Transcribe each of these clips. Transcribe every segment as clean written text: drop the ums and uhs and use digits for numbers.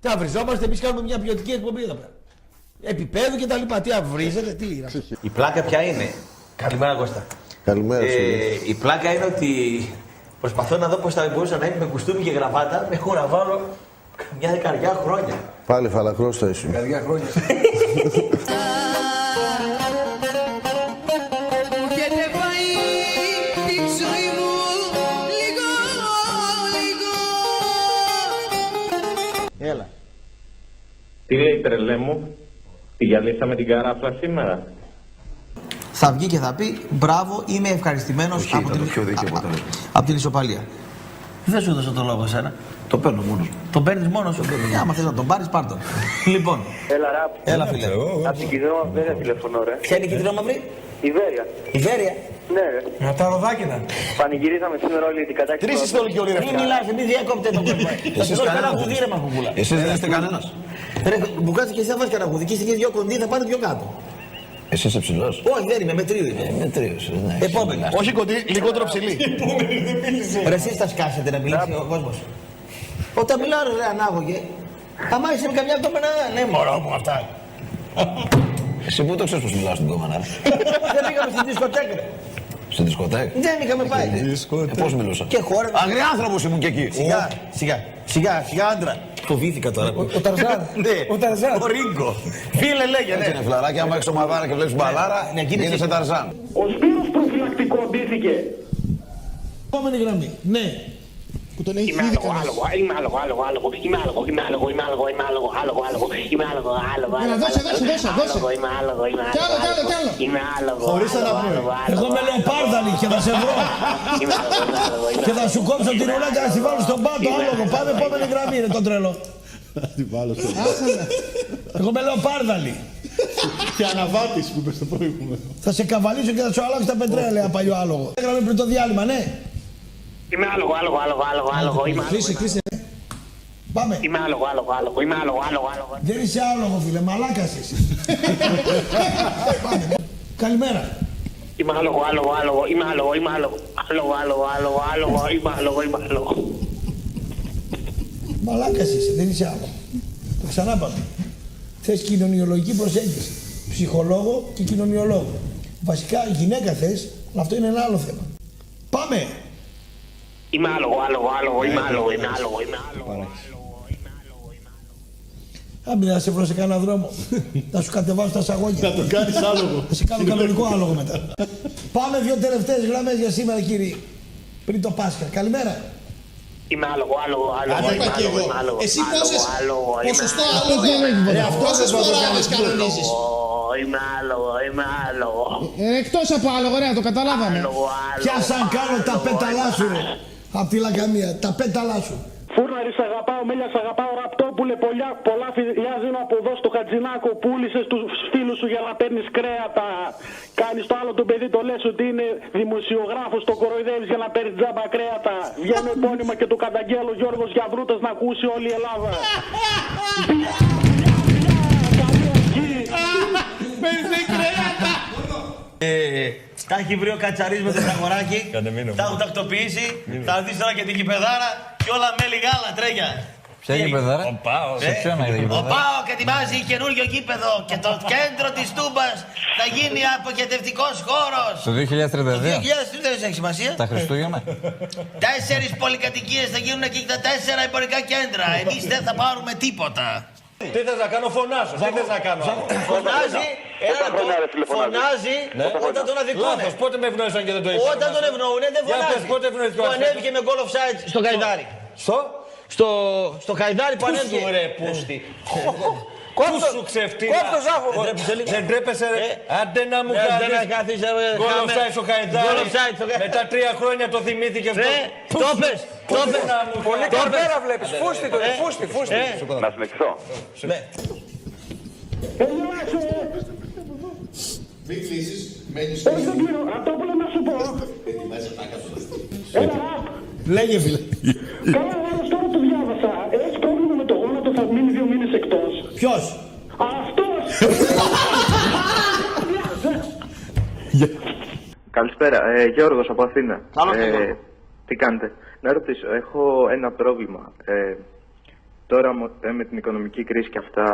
Τι αυριζόμαστε, εμείς κάνουμε μια ποιοτική εκπομπή εδώ πέρα. Επίπεδου και τα λοιπά. Τι αυρίζετε, τι είναι. Η πλάκα ποια είναι. Καλημέρα Κώστα. Καλημέρα. Η πλάκα είναι ότι προσπαθώ να δω πώς θα μπορούσα να είμαι με κουστούμι και γραβάτα. Με έχω να βάλω μια δεκαριά χρόνια. Πάλι φαλακρός θα ήσουν. Δεκαριά χρόνια. Έλα. Τι λέει τρελέ μου, τη γυαλίσαμε την καράφλα σήμερα. Θα βγει και θα πει μπράβο, είμαι ευχαριστημένος από την ισοπαλία. Δεν σου έδωσα το λόγο εσένα. Το παίρνω μόνος μου. Το παίρνεις μόνος σου. Άμα θες να τον πάρεις, πάρ' τον. Λοιπόν. Έλα ραπ. Έλα φίλε. Από την Κιτρινόμαυρη δεν τηλεφωνώ ρε. Ποια είναι η Κιτρινόμαυρη? Ιβέρια. Ιβέρια. Ναι ρε. Να τα ροδάκινα. Πανηγυρίσαμε σήμερα όλη την κατάκτηση. Τρεις είστε όλοι και όλοι ρε. Μην μιλάς, μην διέκοπτε το κόσμο. Θα σου δώσω κανένα γουδί ρε μαχουκούλα. Εσείς δεν είστε κανένας. Ρε, μου κάτσε και εσύ θα βάζεις κανένα γουδί και είσαι και δυο κοντοί, θα πάτε πιο κάτω. Εσύ είσαι ψηλός. Όχι, δεν είμαι, μετρίου είμαι. Μετρίος, ναι. Επόμενα. Όχι κοντή, λιγότερο ψηλή. Ρε, εσείς θα σκάσετε να μιλήσει ο κόσμος. Όταν μιλάω ρε ανάγωγε, άμα είσαι με καμιά κόμμενα, ναι μωρό μου αυτά. Εσύ πού το ξέρεις πως μιλάω στην κόμμενα. Δεν πήγαμε στην δισκοτέκ ρε. Στην δισκοτέκ. Δεν είχαμε πάει. Πώς μιλούσα. Και χώρα. Αγριάνθρωπος ήμουν και εκεί. Σιγά άντρα. Φοβήθηκα τώρα. Ο Ταρζάν. Ο Ταρζάν. Ο Ρίγκο. Φίλε λέγε Έτσι ναι. είναι φιλαράκι, άμα έχεις το μαδάρα και βλέπεις μπαλάρα, είναι σε Ταρζάν. Ο Σπύρος προφυλακτικό ντύθηκε. Επόμενη γραμμή. Ναι. Που τον έχει ήδη κανένας. Έλα, δώσε. Κι άλλο. Χωρίς αναπνοή. Εγώ με λεοπάρδαλη και θα σε βρω. Και θα σου κόψω την ουρά και θα στη βάλω στον πάτο άλογο. Πάμε επόμενη γραμμή, είναι το τρελό. Εγώ με λεοπάρδαλη. Και αναβάτης που είπε στο προηγούμενο. Θα σε καβαλήσω και θα σου αλλάξω τα πετρέλαια, λέει ένα παλιό άλογο. Έγραφε πριν το διάλειμμα, ναι. Είμαι άλογο. Κλείσε. Πάμε. Είμαι άλογο. Δεν είσαι άλογο, φίλε, μαλάκας είσαι. Πάμε. Καλημέρα. Είμαι άλογο. Μαλάκας είσαι, δεν είσαι άλογο. Το ξανά πάμε. Θες κοινωνιολογική προσέγγιση. Ψυχολόγο και κοινωνιολόγο. Βασικά γυναίκα θες, αλλά αυτό είναι ένα άλλο θέμα. Πάμε. Είμαι άλογο. Άμπη να σε βρω σε κανένα δρόμο. Θα σου κατεβάσω τα σαγόνια. Να το κάνεις άλογο. Θα σε κάνω κανονικό άλογο μετά. Πάμε δύο τελευταίες γραμμές για σήμερα, κύριοι. Πριν το Πάσχα. Καλημέρα. Είμαι άλογο. Εσύ ποσοστό άλογο. Πόσες φοράδες κανονίζεις. Είμαι άλογο. Εκτός από άλογο, ωραία, το καταλάβαμε. Πιάσαν κάνω τα πέταλά σου, ρε. Απ' τη Λακαμία, τα πέταλά σου. Φούρναρη σ' αγαπάω, Μέλια σ' αγαπάω, Ραπτόπουλε, πολλά φιλιά δίνω από εδώ στο Χατζινάκο. Πούλησες τους φίλους σου για να παίρνεις κρέατα. Κάνεις το άλλο το παιδί, το λες ότι είναι δημοσιογράφος, το κοροϊδεύεις για να παίρνεις τζάμπα κρέατα. Βγαίνω επώνυμα και το καταγγέλω Γιώργος Γιαβρούτας να ακούσει όλη η Ελλάδα. Παίρνει κρέατα. Τα έχει βρει ο Κατσαρής με το τραγοράκι. Τα έχουν τακτοποιήσει. Θα δεις τώρα και την κηπεδάρα και όλα μέλι γάλα τρέγια. Ποια κηπεδάρα? Σε ποιον είναι η Ο κηπεδάρα? ΠΑΟΚ ετοιμάζει καινούριο γήπεδο και το κέντρο της Τούμπας θα γίνει αποχετευτικός χώρος. Το 2032. 2032 έχει σημασία. Τα Χριστούγεννα. 4 πολυκατοικίες θα γίνουν εκεί και τα 4 εμπορικά κέντρα. Εμείς δεν θα πάρουμε τίποτα. Τι θες να κάνω, φωνάζω. Τι θες να κάνω. Φωνάζει, φωνάζει όταν τον αδικούνε. Λάθος, πότε με ευνοήσαν και δεν το είπα. Όταν τον ευνοούνε δεν Για πες, φωνάζει. πότε ευνοήθηκε ο Που Αστέρας. ανέβηκε με goal offside στο Καϊδάρι. Στο Καϊδάρι που Πού ανέβηκε. σου ρε πούστη. Πού σου ξεφτύλα. Δεν τρέπεσαι ρε. Άντε να μου κάνεις. Γκολ offside στο Καϊδάρι. Μετά 3 χρόνια το θυμήθηκες. Το πες. Πολύ καρδέρα βλέπεις. Φούστη το, φούστη. Να συνεχίσω. Μην κλείσεις, μένεις Όχι δεν κλείνω, Ραπτόπουλε να σου πω. Έλα ραπ. Λέγε, φίλε. Καλά άλλος τώρα το διάβασα. Έχει πρόβλημα με το γόνατο, θα μείνει 2 μήνες εκτός. Ποιος? Αυτός. Καλησπέρα, Γιώργος από Αθήνα. Τι κάνετε? Να ρωτήσω, έχω ένα πρόβλημα. Τώρα με την οικονομική κρίση και αυτά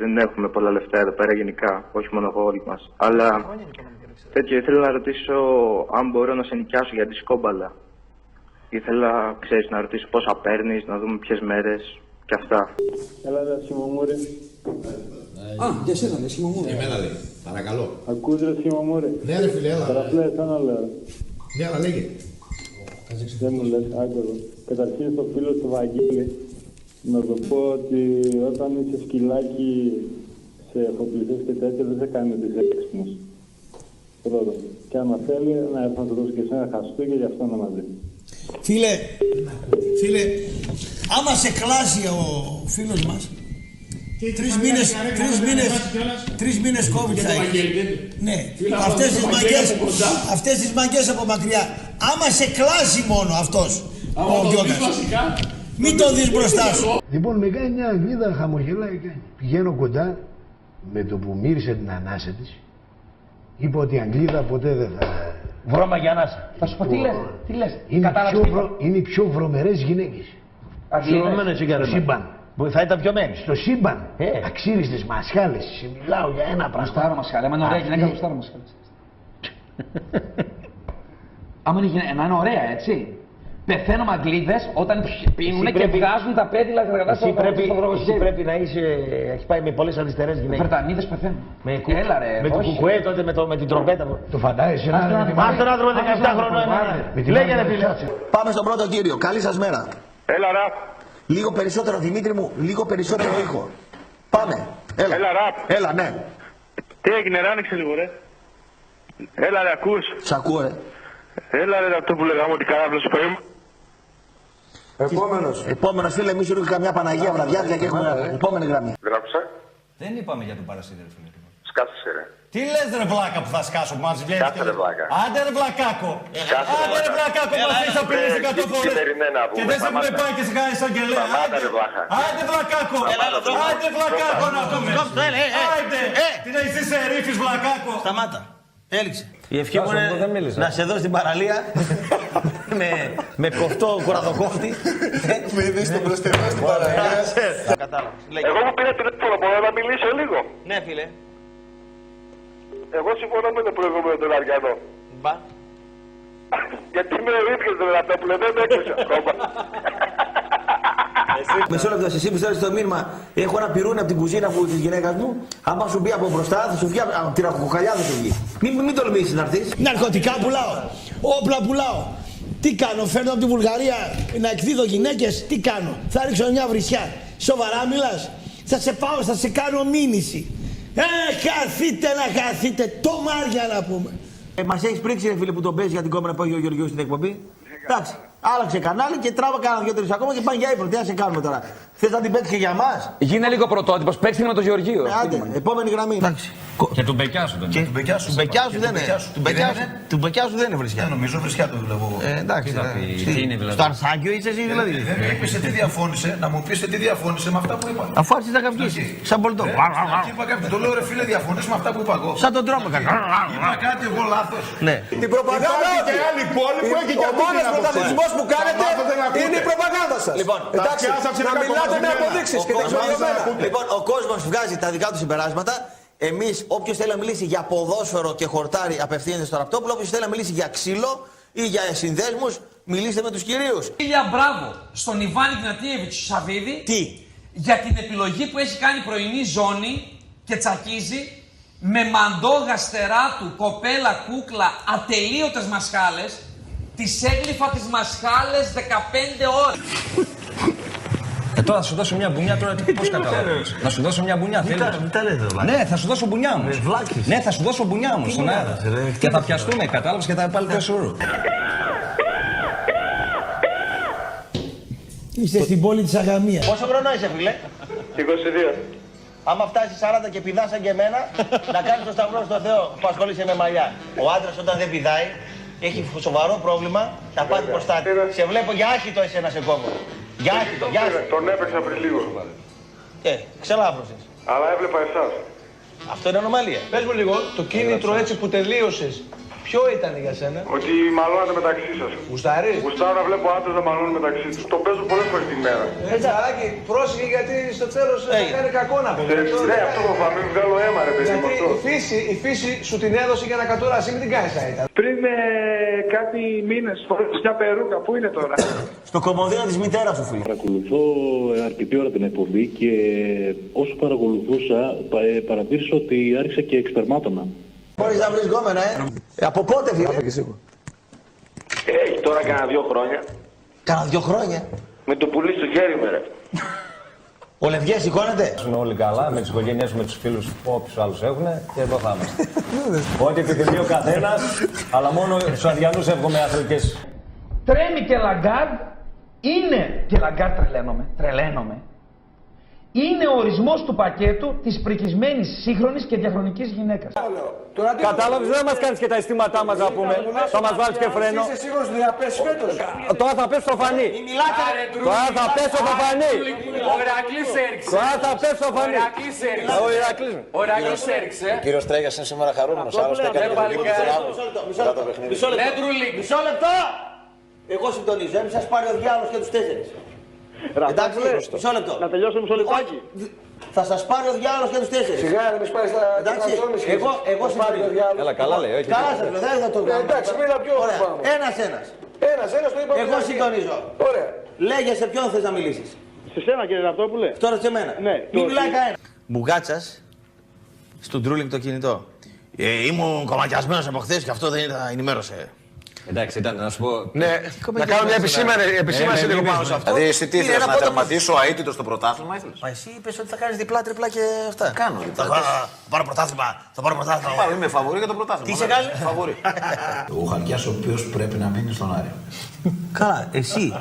δεν έχουμε πολλά λεφτά εδώ πέρα γενικά, όχι μόνο εγώ, όλοι μας. Αλλά τέτοιο, ήθελα να ρωτήσω αν μπορώ να σε νοικιάσω για δισκόμπαλα. Ήθελα, ξέρεις, να ρωτήσω πόσα παίρνεις, να δούμε ποιες μέρες και αυτά. Έλα ρε Σιμωμούρη. Α, για σένα ρε Σιμωμούρη. Εμένα λέει, παρακαλώ. Ακούς ρε Σιμωμούρη. Ναι ρε φίλε, έλα. Τραφλές, ένα λέω. Ναι, αλλά λέγε. Δεν μου λες, άκουρο. Καταρχήν στο φίλο του Βαγγέλη, να το πω ότι όταν είσαι σκυλάκι σε εφοπλιστές και τέτοια δεν σε κάνει τις έξυπνους. Πρώτον. Και άμα θέλει να έρθει να το δώσει και σε ένα χαστούκι για αυτό να μαζί. Φίλε, άμα σε κλάσει ο φίλος μας, 3 μήνες COVID θα έχει. Ναι, αυτές τις μαγκές από μακριά. Άμα σε κλάσει μόνο αυτός ο Γιώργας, μην τον δεις μπροστά σου. Λοιπόν, με κάνει μια Αγγλίδα, χαμογελάει και πηγαίνω κοντά, με το που μύρισε την ανάσα της, είπα ότι η Αγγλίδα ποτέ δεν θα... Βρώμα για ανάσα. Θα σου πω τι λες. Είναι οι πιο βρωμερές γυναίκες. Στο σύμπαν. Θα ήταν πιωμένη. Στο σύμπαν. Αξίριστες μασχάλες. Μιλάω για ένα πράγμα. Μουστάρο μασχάλη. Άμα είναι ωραία γυναίκα, μουστάρο μασχάλη. Άμα είναι ωραία, έτσι. Πεθαίνω με Αγγλίδες όταν πίνουν και βγάζουν τα πέδιλα γραγρά στο δρόμο. Εσύ πρέπει να έχει πάει με πολλές αριστερές γυναίκες. Οι Βρετανίδες πεθαίνουν. Έλα ρε. Με το κουκουέ τότε με την τρομπέτα. Το φαντάζεσαι ένα άνθρωπο 17 χρόνων. Λέγε ρε φίλε. Πάμε στον πρώτο κύριο. Καλή σας μέρα. Έλα ραπ. Λίγο περισσότερο, Δημήτρη μου, λίγο περισσότερο ήχο. Πάμε. Έλα ραπ. Έλα, ναι. Τι έγινε ρε, άνοιξε λίγο ρε. Έλα ρε, ακούς. Σ' ακούω ρε. Έλα ρε, αυτό που λέγαμε ότι καράβλα σου παίρνει. Επόμενος φίλε, εμείς ήρθαμε καμιά Παναγία βραδιάτια και έχουμε επόμενη γραμμή. Γράψα. Δεν είπαμε για τον Παρασίδερ φίλε. Σκάσσε ρε. Τι λες ρε βλάκα που θα σκάσω που μας βγαίνει. Σκάσε ρε βλάκα. Άντε ρε βλακάκο. Άντε ρε βλακάκο μας έχεις απειλήσει 100 φορές. Και δεν σε έχουμε πάει και σε κάνει εισαγγελέα. Άντε βλακάκο. Άντε βλακάκο να πούμε. Άντε. Τι να είσαι ρίφης βλακάκο. Σταμάτα. Έληξε. Η ευχή μου είναι να σε δω στην παραλία με κοφτό κουραδοκόφτη. Με είδες το προστενό στην παραλία. Εγώ μου πήρα τηλέφωνο, μπορώ να μιλήσω λίγο. Ναι φίλε. Εγώ συμφωνώ με το προηγούμενο τον Αριανό. Μπα. Γιατί με ρίχνεις τον Ραπτόπουλο, δεν με έκλεισε ακόμα. Μισό λεπτό, εσύ που στέλνεις το μήνυμα, έχω ένα πυρούνι από την κουζίνα της γυναίκας μου. Αν σου πει από μπροστά, θα σου βγει από την ακοκαλιά, θα σου βγει. Μην τολμήσεις να έρθεις. Ναρκωτικά πουλάω, όπλα πουλάω. Τι κάνω, φέρνω από τη Βουλγαρία να εκδίδω γυναίκες, τι κάνω. Θα ρίξω μια βρισιά. Σοβαρά μιλάς. Θα σε πάω, θα σε κάνω μήνυση. Χαθείτε να χαθείτε, το Μάρια να πούμε. Μας έχεις πρίξει ρε φίλε που τον παίζει για την κόμμα που έχει ο Γεωργιός στην εκπομπή. Εντάξει, άλλαξε κανάλι και τράβα κάνα 2-3 ακόμα και πάνε για ύπνο. Τι να σε κάνουμε τώρα. Θες να την παίξεις και για μας. Γίνε λίγο πρωτότυπος, παίξτε με τον Γεωργίο. Άντε, επόμενη γραμμή. Εντάξει. Και του Μπεκιάσου δεν είναι. Του Μπεκιάσου δεν είναι. Του Μπεκιάσου δεν είναι βρισιά. Νομίζω βρισιά το βλέπω. Εντάξει. Τι είναι δηλαδή. Στο Αρσάκιο είσαι εσύ δηλαδή. Δεν μου είπες τι διαφώνησε, να μου πεις τι διαφώνησε με αυτά που είπα. Αφού άρχισες να καυγείς. Σαν πολιτό. Είπα κάτι, το λέω ρε φίλε διαφωνείς με αυτά που είπα εγώ. Σαν τον τρόπο Είπα κάτι εγώ λάθος. Ναι. Την προπαγάνδα και άλλη πόλη που έχει και ο μόνος πρωταθλητισμός που κάνετε είναι η προπαγάνδα σας. Λοιπόν, εντάξει, να μιλάτε με αποδείξεις και δεξιδιωμένα. Λοιπόν, ο κόσμος βγάζει τα δικά του συμπεράσματα. Εμείς, όποιος θέλει να μιλήσει για ποδόσφαιρο και χορτάρι, απευθύνεται στο Ραπτόπουλο. Όποιος θέλει να μιλήσει για ξύλο ή για συνδέσμους, μιλήστε με τους κυρίους. Χίλια μπράβο στον Ιβάν Ιγνατίεβιτς Σαββίδη. Τι? Για την επιλογή που έχει κάνει πρωινή ζώνη και τσακίζει με μαντό γαστερά του, κοπέλα, κούκλα, ατελείωτες μασχάλες. Τις έγλυφα τις μασχάλες 15 ώρες. Τώρα θα σου δώσω μια μπουνιά, τώρα πώς καταλαβαίνεις. Να σου δώσω μια μπουνιά, θέλεις. Ναι, θα σου δώσω μπουνιά μου. Ναι, θα σου δώσω μπουνιά μου στον αέρα. Και θα πιαστούμε, κατάλαβες, και θα πάλι πέσω. Είστε στην πόλη της Αγαμίας. Πόσο χρόνο είσαι φίλε? 22. Άμα φτάσει 40 και πηδάς σαν και εμένα, να κάνεις το σταυρό στο Θεό που ασχολείσαι με μαλλιά. Ο άντρας όταν δεν πηδάει, έχει σοβαρό πρόβλημα, θα πάθει προστάτη. Σε βλέπω για άχητο εσένα σε κόβω. Για άχητο, για άχητο. Τον έπαιξα πριν λίγο. Ξελάφρωσες. Αλλά έβλεπα εσάς. Αυτό είναι ανομαλία. Πες μου λίγο, το κίνητρο έτσι που τελείωσες Ποιο ήταν για σένα? Ότι μαλώνατε μεταξύ σας. Γουστάρεις? Γουστάρω να βλέπω άντρες να μαλώνουν μεταξύ τους. Το παίζω πολλές φορές τη μέρα. Τζαράκι, πρόσεχε γιατί στο τέλος θα κάνει κακό να πούμε. Ναι, αυτό το θα μην βγάλω αίμα ρε παιδί μου. Γιατί η φύση σου την έδωσε για να κατουράσει, μην την κάνεις άιτα. Πριν κάτι μήνες φορές μια περούκα, πού είναι τώρα? Στο κομμωδίνο της μητέρας σου, φίλε. Παρακολουθώ αρκετή ώρα την εκπομπή και όσο παρακολουθούσα παρατήρησα ότι άρχισε και εξπερμάτωνα. Μπορείς να βρεις γκόμενα, Από πότε, φίλε? Έχει τώρα κάνα 2 χρόνια. Κάνα 2 χρόνια. Με το πουλί στο χέρι μου, ρε. Ο Λευγές σηκώνεται. Είμαι όλοι καλά, με τις οικογένειές, με τους φίλους, όποιους άλλους έχουν και εδώ θα είμαστε. Ό,τι επιθυμεί ο καθένας, αλλά μόνο στους αδιανούς εύχομαι αθλητές. Τρέμει και Λαγκάρντ, είναι και Λαγκάρντ τρελαίνομαι. Είναι ο ορισμός του πακέτου της πρικισμένης σύγχρονης και διαχρονικής γυναίκας. Κατάλαβες, δεν μας κάνεις και τα αισθήματά μας να πούμε. Θα μας βάλεις και φρένο. Είσαι σίγουρος ότι θα πέσει φέτος? Τώρα θα πέσει στο φανί. Τώρα θα πέσει στο φανί. Ο Ηρακλής έριξε. Τώρα θα πέσει στο φανί. Ο Ηρακλής έριξε. Ο κύριος Τρέγιας είναι σήμερα χαρούμενος. Άλλωστε έκανε το λίγο Μισό λεπτό. Εγώ συντονίζω, σας πάρει ο διάλογος και τους 4. Εντάξει, μισό λεπτό. Να τελειώσω μισό λεπτάκι. Θα σας πάρει ο διάλογος και τους 4. Σιγά, δεν μες πάει στα εντάξει, εγώ συντονίζω. Έλα, καλά λέει. Καλά σας λέω, δεν θα το κάνω. Εντάξει, μίλα πιο ωραία. Ένας. Ένας το είπα. Εγώ συντονίζω. Ωραία. Λέγε σε ποιον θες να μιλήσεις. Σε σένα κύριε Ραπτόπουλε. Τώρα σε μένα. Ναι. Μην μιλάει κανένα. Μπουγάτσας στον Ντρούλινγκ το κινητό. Ήμουν κομματιασμένος από χθες και αυτό δεν ενημέρωσε. Εντάξει, ήταν να σου πω. Ναι, να κάνω μια επισήμανση λίγο πάνω σε αυτό. Δηλαδή, εσύ τι ήθελες να τερματίσω αίτητο στο πρωτάθλημα, ήθελες? Μα εσύ είπες ότι θα κάνεις διπλά, τριπλά και αυτά. Κάνω διπλά. Θα πάρω πρωτάθλημα. Είμαι φαβορί για το πρωτάθλημα. Τι είσαι κάνει? Φαβορί. Ο Χαλκιάς ο οποίος πρέπει να μείνει στον Άρη. Καλά, εσύ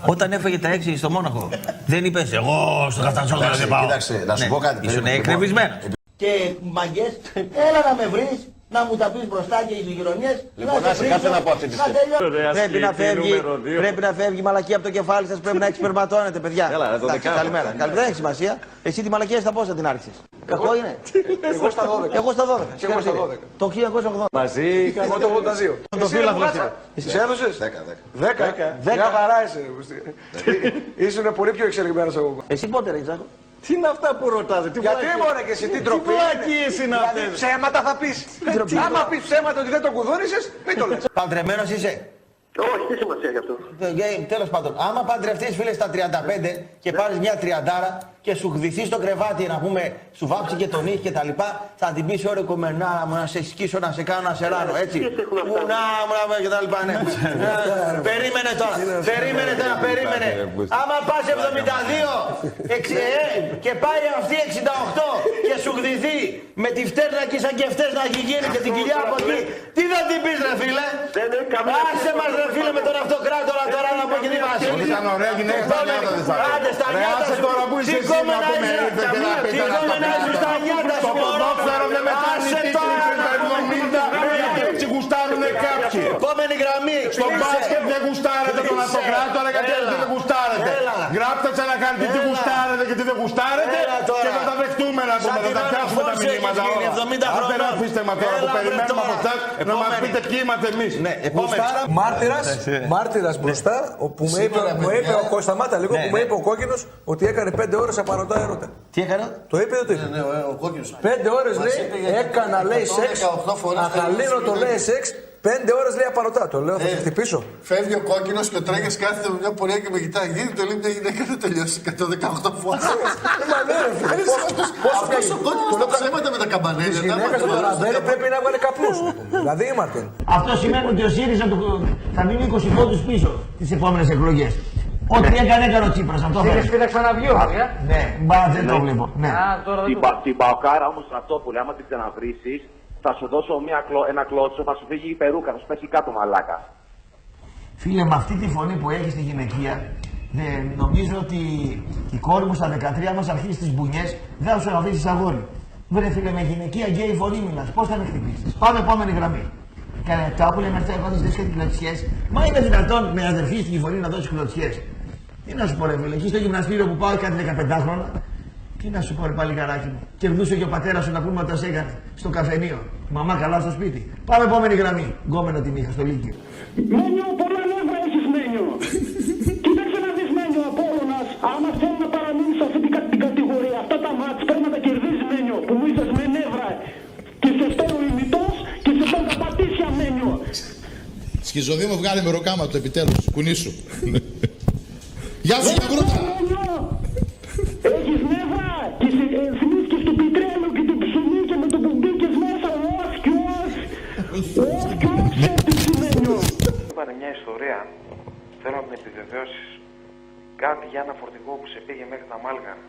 όταν έφεγε τα 6 στο Μόναχο, δεν είπες εγώ στο Καφτανσόκαλο δεν πάω. Κοίταξε, να σου πω κάτι. Ήσουν εκνευρισμένος. Και μαγκές, έλα να με βρεις. Να μου τα πεις μπροστά και οι γειτονιές. Λοιπόν, να σε κάθε να πω αυτή τη στιγμή. Πρέπει να φεύγει η μαλακία από το κεφάλι σας, πρέπει να εξπερματώνετε, παιδιά. Έλα, το καλημέρα. Δεν έχει σημασία. Εσύ τη μαλακία στα πόσα την άρχισες? Κακό είναι. Εγώ στα 12. Εγώ στα 12. Το 1980. Μαζί, εγώ το 82. Το φίλο Τις έδωσες? 10. Μια χαρά είσαι. Ήσουν πολύ πιο εξελιγμένος εγώ. Εσύ πότε ρε Ξάκο? Τι είναι αυτά που ρωτάζε, τι γιατί μωρέ και εσύ, τι ντροπή είναι αυτές. Δηλαδή ψέματα θα πεις. Άμα πεις ψέματα ότι δεν το κουδούνισες, μην το λες. Παντρεμένος είσαι? Όχι, τι σημασία γι' αυτό. Τέλος πάντων, άμα παντρευτείς φίλε στα 35 και πάρεις μια τριαντάρα και σου χδυθεί στο κρεβάτι να πούμε, σου βάψει και τον ήχη και τα λοιπά, θα την πεις ωραία κομμενάρα μου, να σε σκίσω, να σε κάνω, να σε ράνω, έτσι. Μουνά και τα λοιπά, ναι. Περίμενε τώρα. Άμα πας 72 και πάει αυτή 68 και σου χδυθεί με τη φτέρνα και σαν και φτές να έχει γίνει και την κοιλιά από εκεί, τι θα την πεις ρε φίλε? Άσε μας ρε φίλε με τον αυτοκράτορα τώρα να πω και τι βάση. Ήταν ωραία γυναίκα στα νιάτα της. Άντε στα νιάτα σου. Τώρα που είσαι εσύ να πούμε ήρθε και να πείτε να στα νιάτα σου. Το ποδόσφαιρο δεν μετάνει τίτλοι στα 70 γιατί έτσι γουστάρουνε κάποιοι. Επόμενη γραμμή. Στο μπάσκετ δεν γουστάρετε τον αυτοκράτορα γιατί έτσι δεν γουστάρετε. Γράψτε σε να κάνετε τι γουστάρετε και τι δεν γουστάρετε και θα τα δεχτούμε να πούμε. Θα τα πιάσουμε τα μηνύματα όλα. Αν δεν αφήστε μα τώρα που περιμένουμε από εσάς να μας πείτε ποιοι είμαστε εμείς. Μάρτυρας μπροστά, που μου είπε ο Κώστας, σταμάτα λίγο, που μου είπε ο Κόκκινος ότι έκανε 5 ώρες απαρατά έρωτα. Τι έκανε? Το είπε ότι. Ναι, ο Κόκκινος. 5 ώρες λέει, έκανα λέει σεξ, αχαλήνω το λέει σεξ, 5 ώρες λέει απαρατά. Το λέω, θα σε χτυπήσω. Φεύγει ο Κόκκινος και ο Τρέγιας κάθεται με μια πορεία και με κοιτάει. Γιατί το λέει μια γυναίκα δεν τελειώσει 118 φορές. Μα ναι, αυτός ο Κόκκινος τα ψέματα με τα καμπανέλια. Η γυναίκα στο ραβέρι πρέπει να βγάλει καπνούς. Δηλαδή ήμαρτεν. Αυτό σημαίνει ότι ο ΣΥΡΙΖΑ θα μείνει 20 πόντους πίσω τις επόμενες εκλογές. Ό,τι έκανε ο Τσίπρας. Αυτό θέλεις να ξαναβγεί ο ναι, δεν το βλέπω. Την Παοκάρα όμως Ραπτόπουλε, άμα την ξαναβρήσεις, θα σου δώσω ένα κλώτσο, θα σου φύγει η περούκα, θα σου πέσει κάτω μαλάκα. Φίλε, με αυτή τη φωνή που έχει στη γυναικεία, νομίζω ότι η κόρη μου στα 13 μας αρχίσει τις μπουνιές, δεν θα σου αφήσεις αγόρι. Βρε φίλε, με γυναικεία γκέι φωνή μιλάς, πώς θα με χτυπήσεις? Πάμε επόμενη γραμμή. Καλά, που λέμε αυτά, εγώ δεν και κλωτσιές. Μα είναι δυνατόν με αδερφή στη φωνή να δώσει κλωτσιές? Τι να σου πω, ρε φίλε, εκεί στο γυμναστήριο που πάω κάτι 15 χρόνια, Τι να σου πω, ρε παλικαράκι μου. Κερδούσε και ο πατέρας σου να πούμε ότι τα έκανε στο καφενείο. Μαμά καλά στο σπίτι. Πάμε επόμενη γραμμή. Γκόμενα την είχα στο Λύκειο. Μένιο, πολλά νεύρα έχεις Μένιο. Κοίταξε να δεις Μένιο, Απόλλωνας. Άμα θέλει να παραμείνει σε αυτή την κατηγορία, αυτά τα μάτς πρέπει να τα κερδίσει Μένιο. Που μου είσες με νεύρα. Και σε στέλνω ημιτός και σε στέλνω τα πατήσια Μένιο. Σχιζοδήμο, βγάλε με ροκάμα του επιτέλους. Κουνήσου. Γεια σου, Γιαγρούτα. Έχεις νεύρα και θυμίσκεις του πιτρέλου και του ψουμί και με το που μπήκες μέσα. Όχι και όχι. Όχι και όχι έπτυξη Μένιο. Είπανε μια ιστορία. Θέλω να την επιβεβαιώσεις. Κάτι για ένα φορτηγό που σε πήγε μέχρι τα Μάλγαρα.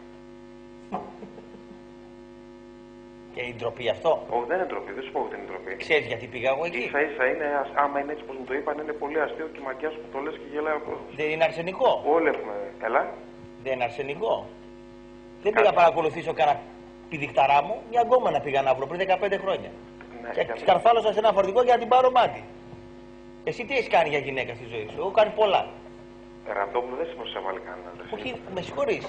Και η ντροπή αυτό. Όχι, δεν είναι ντροπή, δεν σου πω ότι είναι ντροπή. Ξέρεις γιατί πήγα εγώ εκεί. Ίσα ίσα είναι, άμα είναι έτσι πως μου το είπαν, είναι πολύ αστείο και μακιά σου που το λες και γελάει ο κόσμος. Δεν είναι αρσενικό. Όλοι έχουμε. Έλα. Δεν είναι αρσενικό. Δεν πήγα να παρακολουθήσω κανένα πηδικταρά μου, μια γκόμενα πήγα να βρω πριν 15 χρόνια. Ναι, και σκαρφάλωσα σε ένα φορτηγό για να την πάρω μάτι. Εσύ τι έχεις κάνει για γυναίκα στη ζωή σου? Έχω κάνει πολλά. Ραπτόπουλο, δεν σε έβαλε κανένα. Όχι, με συγχωρείς.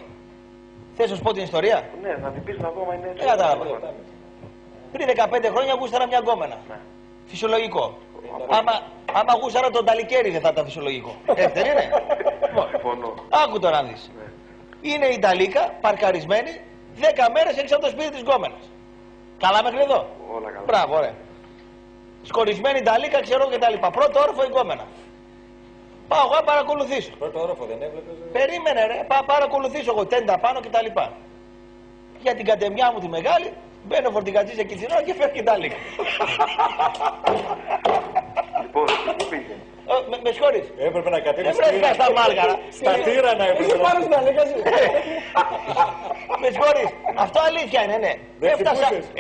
Θες να σου πω την ιστορία? Ναι, να την πεις να δω, μα είναι έτσι. Κατάλαβα. Πριν 15 χρόνια γούσταρα μια γκόμενα. Ναι. Φυσιολογικό. Άμα γούσταρα τον Ταλικέρι δεν θα ήταν φυσιολογικό. Έτσι δεν είναι? Συμφωνώ. Άκου τώρα να δεις. Ναι. Είναι η Ταλίκα παρκαρισμένη 10 μέρες έξω από το σπίτι της γκόμενας. Καλά μέχρι εδώ? Όλα καλά. Μπράβο, ωραία. Σκορισμένη Ταλίκα, ξέρω και τα λοιπά. Πρώτο όροφο η γκόμενα. Πάω εγώ να παρακολουθήσω. Πρώτο όροφο δεν έβλεπες? Περίμενε ρε, πάω παρακολουθήσω εγώ τέντα πάνω και τα λοιπά. Για την κατεμιά μου τη μεγάλη, μπαίνει ο φορτηγατζής εκεί θυνό και φεύγει τα λίγα. Λοιπόν, πού πήγε? Με συγχωρείς. Έπρεπε να κατέβεις στα Μάλγαρα. Στα Τύρανα έπρεπε να κατέβεις. Με συγχωρείς. Αυτό αλήθεια είναι, ναι.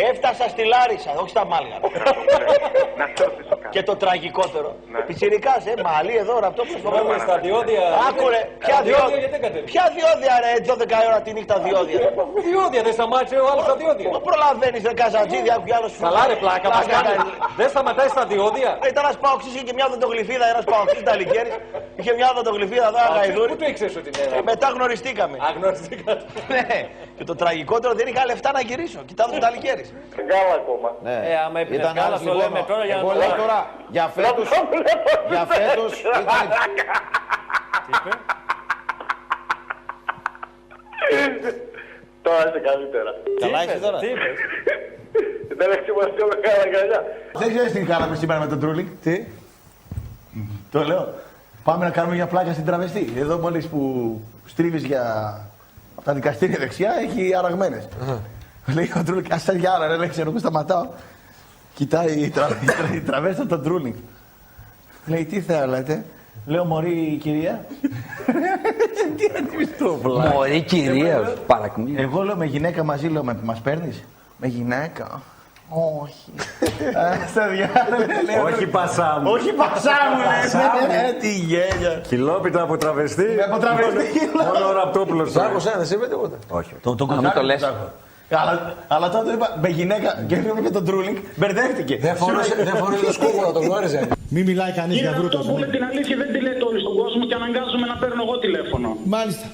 Έφτασα στη Λάρισα, όχι στα Μάλγαρα. Και το τραγικότερο. Πιτσιρικάς, μαλλί εδώ, Ραπτόπουλος. Στα διόδια. Άκουρε, ποια διόδια ρε, 12 ώρα τη νύχτα διόδια. Διόδια, δεν σταμάτησε ο άλλος στα διόδια. Πού προλαβαίνεις ρε Καζατζίδια, άκου κι άλλος. Καλά ρε πλάκα, μας κάνει. Δεν σταματάει στα διόδια. Ήταν ένας παοξής και μια οδοντογλυφίδα, ένας παοξής Ταλικέρης. Είχε μια οδοντογλυφίδα εδώ, ένα γαϊδούρι. Πού το ήξερες ότι είναι? Μετά γνωριστήκαμε. Αγνωριστήκατε. Ναι. Και το τραγικότερο δεν είχα λεφτά να γυρίσω. Κοιτάζω τον Ταλικέρης. Γάλα ακόμα. Άμα έπινες γάλα το λέμε τώρα για να το λέω τώρα, για φέτος Τώρα είσαι καλύτερα. Καλά είσαι τώρα? Τι είπες? Δεν έχει σημασία με καλά αγκαλιά. Δεν ξέρεις τι κάναμε σήμερα με τον Τρούλινγκ? Τι? Το λέω. Πάμε να κάνουμε μια πλάκα στην τραβεστή. Εδώ μόλις που στρίβεις από τα δικαστήρια δεξιά έχει αραγμένες. Λέει ο Τρούλινγκ, ας τα γιάρα ρε, λέει, ξέρω που σταματάω. Κοιτάει η τραβέστα τον Τρούλινγκ. Λέει, τι θέλετε? Λέω, μωρή κυρία. Τι αντιμιστρόπλα. Μωρή κυρία, παρακμή. Εγώ λέω με γυναίκα μαζί, λέω, μας παίρνεις? Με γυναίκα? Όχι. Στα διάλογα. Όχι πασά μου. Όχι πασά μου, λέει. Τι γέλια. Κιλόπιτα από τραβεστή. Από τραβεστή. Μόνο ο Ραπτόπουλος. Άκουσα, δεν σε είπε τίποτα. Όχι. Να το λες. Αλλά τότε είπα με γυναίκα και με τον Τρούλινγκ, μπερδεύτηκε. Δεν φορούσε το σκούφο να τον γνώριζε. Μην μιλάει κανείς για βρούτος. Αυτό που λέει την αλήθεια δεν τη λέτε όλοι στον κόσμο και αναγκάζομαι να παίρνω εγώ τηλέφωνο. Μάλιστα.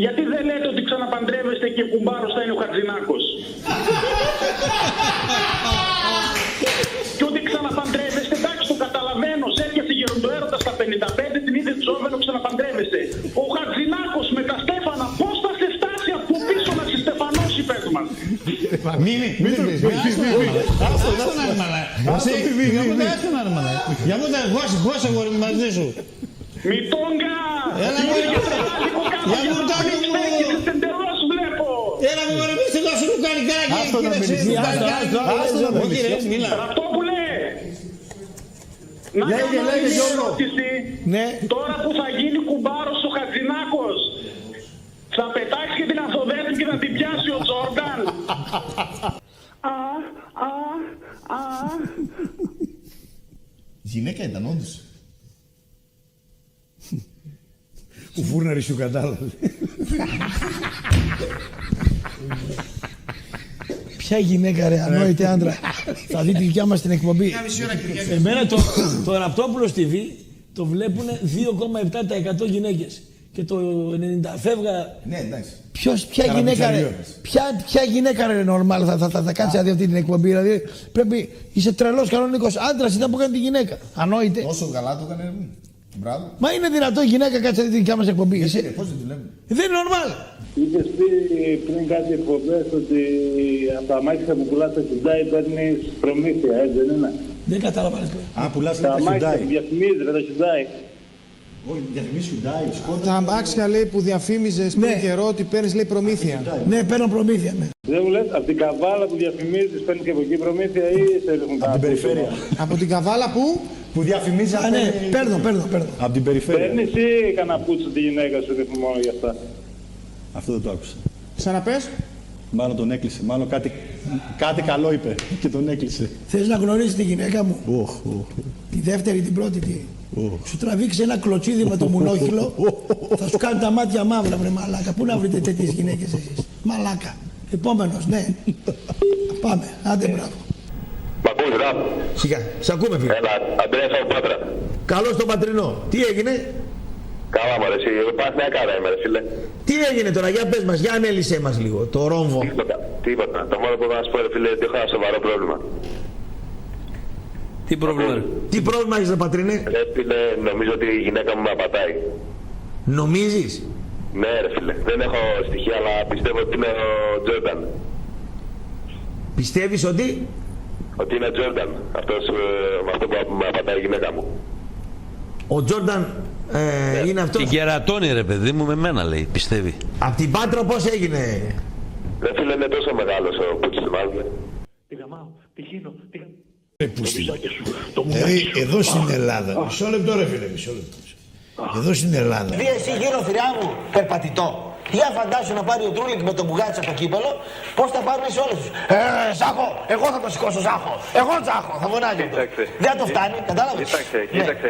Γιατί δεν λέτε ότι ξαναπαντρεύεστε και κουμπάρος θα είναι ο Χατζηνάκος? Και ότι ξαναπαντρεύεστε, εντάξει το καταλαβαίνω, σέρχεσαι γεροντοέρωτα στα 55, την είδε Τζόβελο, ξαναπαντρεύεστε. Ο Χατζηνάκος με τα Στέφανα, πώς θα σε φτάσει από πίσω να σε στεφανώσει, πες μας? Μην το πεις, για μου τα γόσα εγώ μαζί σου. Μητόγκα! Έλα μου Έλα μου ρε, μη σε δώσω λουκανικάκι. Άστο να μιλήσει, Ραπτόπουλε! Να κάνω μια ερώτηση. Τώρα που θα γίνει κουμπάρος ο Χατζηνάκος, θα πετάξει και την Ανθοδέτη και θα την πιάσει ο Τζόρνταν. Γυναίκα ήταν όντως. Ο φούρναρης σου κατάλαβε. Ποια γυναίκα ρε, ανόητη άντρα. Θα δει τη δικιά μας την εκπομπή. Εμένα το Ραπτόπουλος TV το βλέπουν 2,7% γυναίκες. και το 90 φεύγα. Ναι, εντάξει. Ποια γυναίκα είναι normal θα κάτσει αυτή την εκπομπή? Δηλαδή πρέπει, είσαι τρελός κανονικός. Άντρας ήταν που έκανε τη γυναίκα. Ανόητε. Τόσο καλά το έκανε. Μπράβο. Μα είναι δυνατό η γυναίκα κάτσε τη δικιά μας εκπομπή? Πώς δεν τη λέμε? Δεν είναι normal. Είχες πει πριν κάτι εκπομπές ότι από τα μάξια που πουλάς στα Hyundai παίρνεις προμήθεια, δεν είναι? Δεν κατάλαβα. Α, πουλάς τα μάξια που διαφημίζεις με τα Hyundai. Όχι, διαφημίζεις Hyundai, Skoda. Τα αμάξια λέει που διαφήμιζες πριν καιρό ότι παίρνεις λέει προμήθεια. Ναι, παίρνω προμήθεια. Δεν μου λες, από την Καβάλα που διαφημίζεις παίρνεις και από εκεί προμήθεια ή σε ρίχνουν από την περιφέρεια? Από την Καβάλα που διαφημίζεις. Ναι, παίρνω. Από την περιφέρεια. Παίρνεις ή κανένα πούτσο τη γυναίκα σου ρίχνουν μόνο για αυτά? Αυτό δεν το άκουσα. Ξαναπες. Μάλλον τον έκλεισε. Μάλλον κάτι καλό είπε και τον έκλεισε. Θες να γνωρίσεις τη γυναίκα μου? Τη δεύτερη, την πρώτη τι? Σου τραβήξει ένα κλωτσίδι με το μουνόχυλο, θα σου κάνει τα μάτια μαύρα, βρε μαλάκα. Πού να βρείτε τέτοιες γυναίκες εσείς? Μαλάκα. Επόμενος, ναι. Πάμε, άντε μπράβο. Μ' ακούς, Ραπ? Σιγά, σ' ακούμε φίλε. Έλα, Αντρέας από Πάτρα. Καλώς τον Πατρινό. Τι έγινε? Καλά μωρέ, εσύ, πας μια κάρα είμαι ρε φίλε. Τι έγινε τώρα, για πες μας, για ανέλησέ μας λίγο, το ρόμβο. Τίποτα. Το μόνο που θα σου πω ρε φίλε, ότι έχω ένα σοβαρό πρόβλημα. Τι πρόβλημα? Τι πρόβλημα έχεις ρε Πατρινέ? Ρε φίλε, νομίζω ότι η γυναίκα μου με απατάει. Νομίζεις? Ναι ρε φίλε, δεν έχω στοιχεία αλλά πιστεύω ότι είναι ο Τζόρνταν. Πιστεύεις ότι? Ότι είναι Τζόρνταν, αυτός με αυτό που με απατάει η γυναίκα μου. Ο Τζόρνταν είναι αυτός? Την κερατώνει ρε παιδί μου, με μένα λέει, πιστεύει. Απ' την Πάτρα πώς έγινε? Ρε φίλε, είναι τόσο μεγάλος ο Πούτσης του Μάγλε. Τη γαμάω, τη γίνω, τη γαμάω. Δηλαδή εδώ στην Ελλάδα, μισό λεπτό ρε φίλε, μισό λεπτό. Εδώ στην Ελλάδα. Δει εσύ γύρω θηριά μου περπατητό. Για φαντάσου να πάρει ο Τρούλικ με τον μπουγάτσι από το κύπελο, πώς θα πάρουν σε όλους τους. Ζάχο, εγώ θα το σηκώσω Ζάχο. Εγώ Ζάχο, θα φωνάζει. Δεν θα το φτάνει, κατάλαβες. Κοίταξε.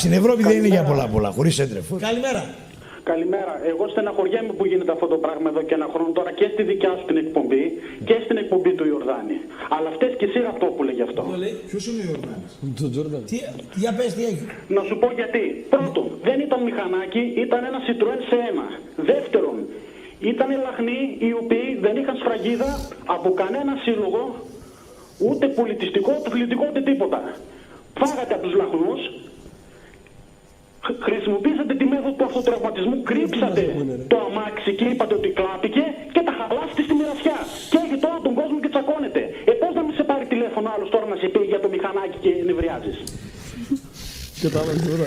Στην Ευρώπη δεν είναι για πολλά, χωρίς έντρεφο. Καλημέρα. Καλημέρα. Εγώ στεναχωριέμαι που γίνεται αυτό το πράγμα εδώ και ένα χρόνο τώρα και στη δικιά σου την εκπομπή και στην εκπομπή του Ιορδάνη. Αλλά φταίς και εσύ αυτό που λέγει αυτό. Ποιος είναι ο Ιορδάνης? Τον Τζόρνταν. Για πες τι έγινε. Να σου πω γιατί. Πρώτον, δεν ήταν μηχανάκι, ήταν ένα Citroën C1. Δεύτερον, ήταν λαχνοί οι οποίοι δεν είχαν σφραγίδα από κανένα σύλλογο, ούτε πολιτιστικό, αθλητικό, ούτε τίποτα. Φάγατε από τους λαχνούς. Χρησιμοποίησατε τη μέθοδο του αυτοτραυματισμού, κρύψατε το αμάξι και είπατε ότι κλάπηκε και τα χαλάσετε στη μοιρασιά. Και έχει τώρα τον κόσμο και τσακώνεται. Πώς να μην σε πάρει τηλέφωνο άλλος τώρα να σε πει για το μηχανάκι και νευριάζεις?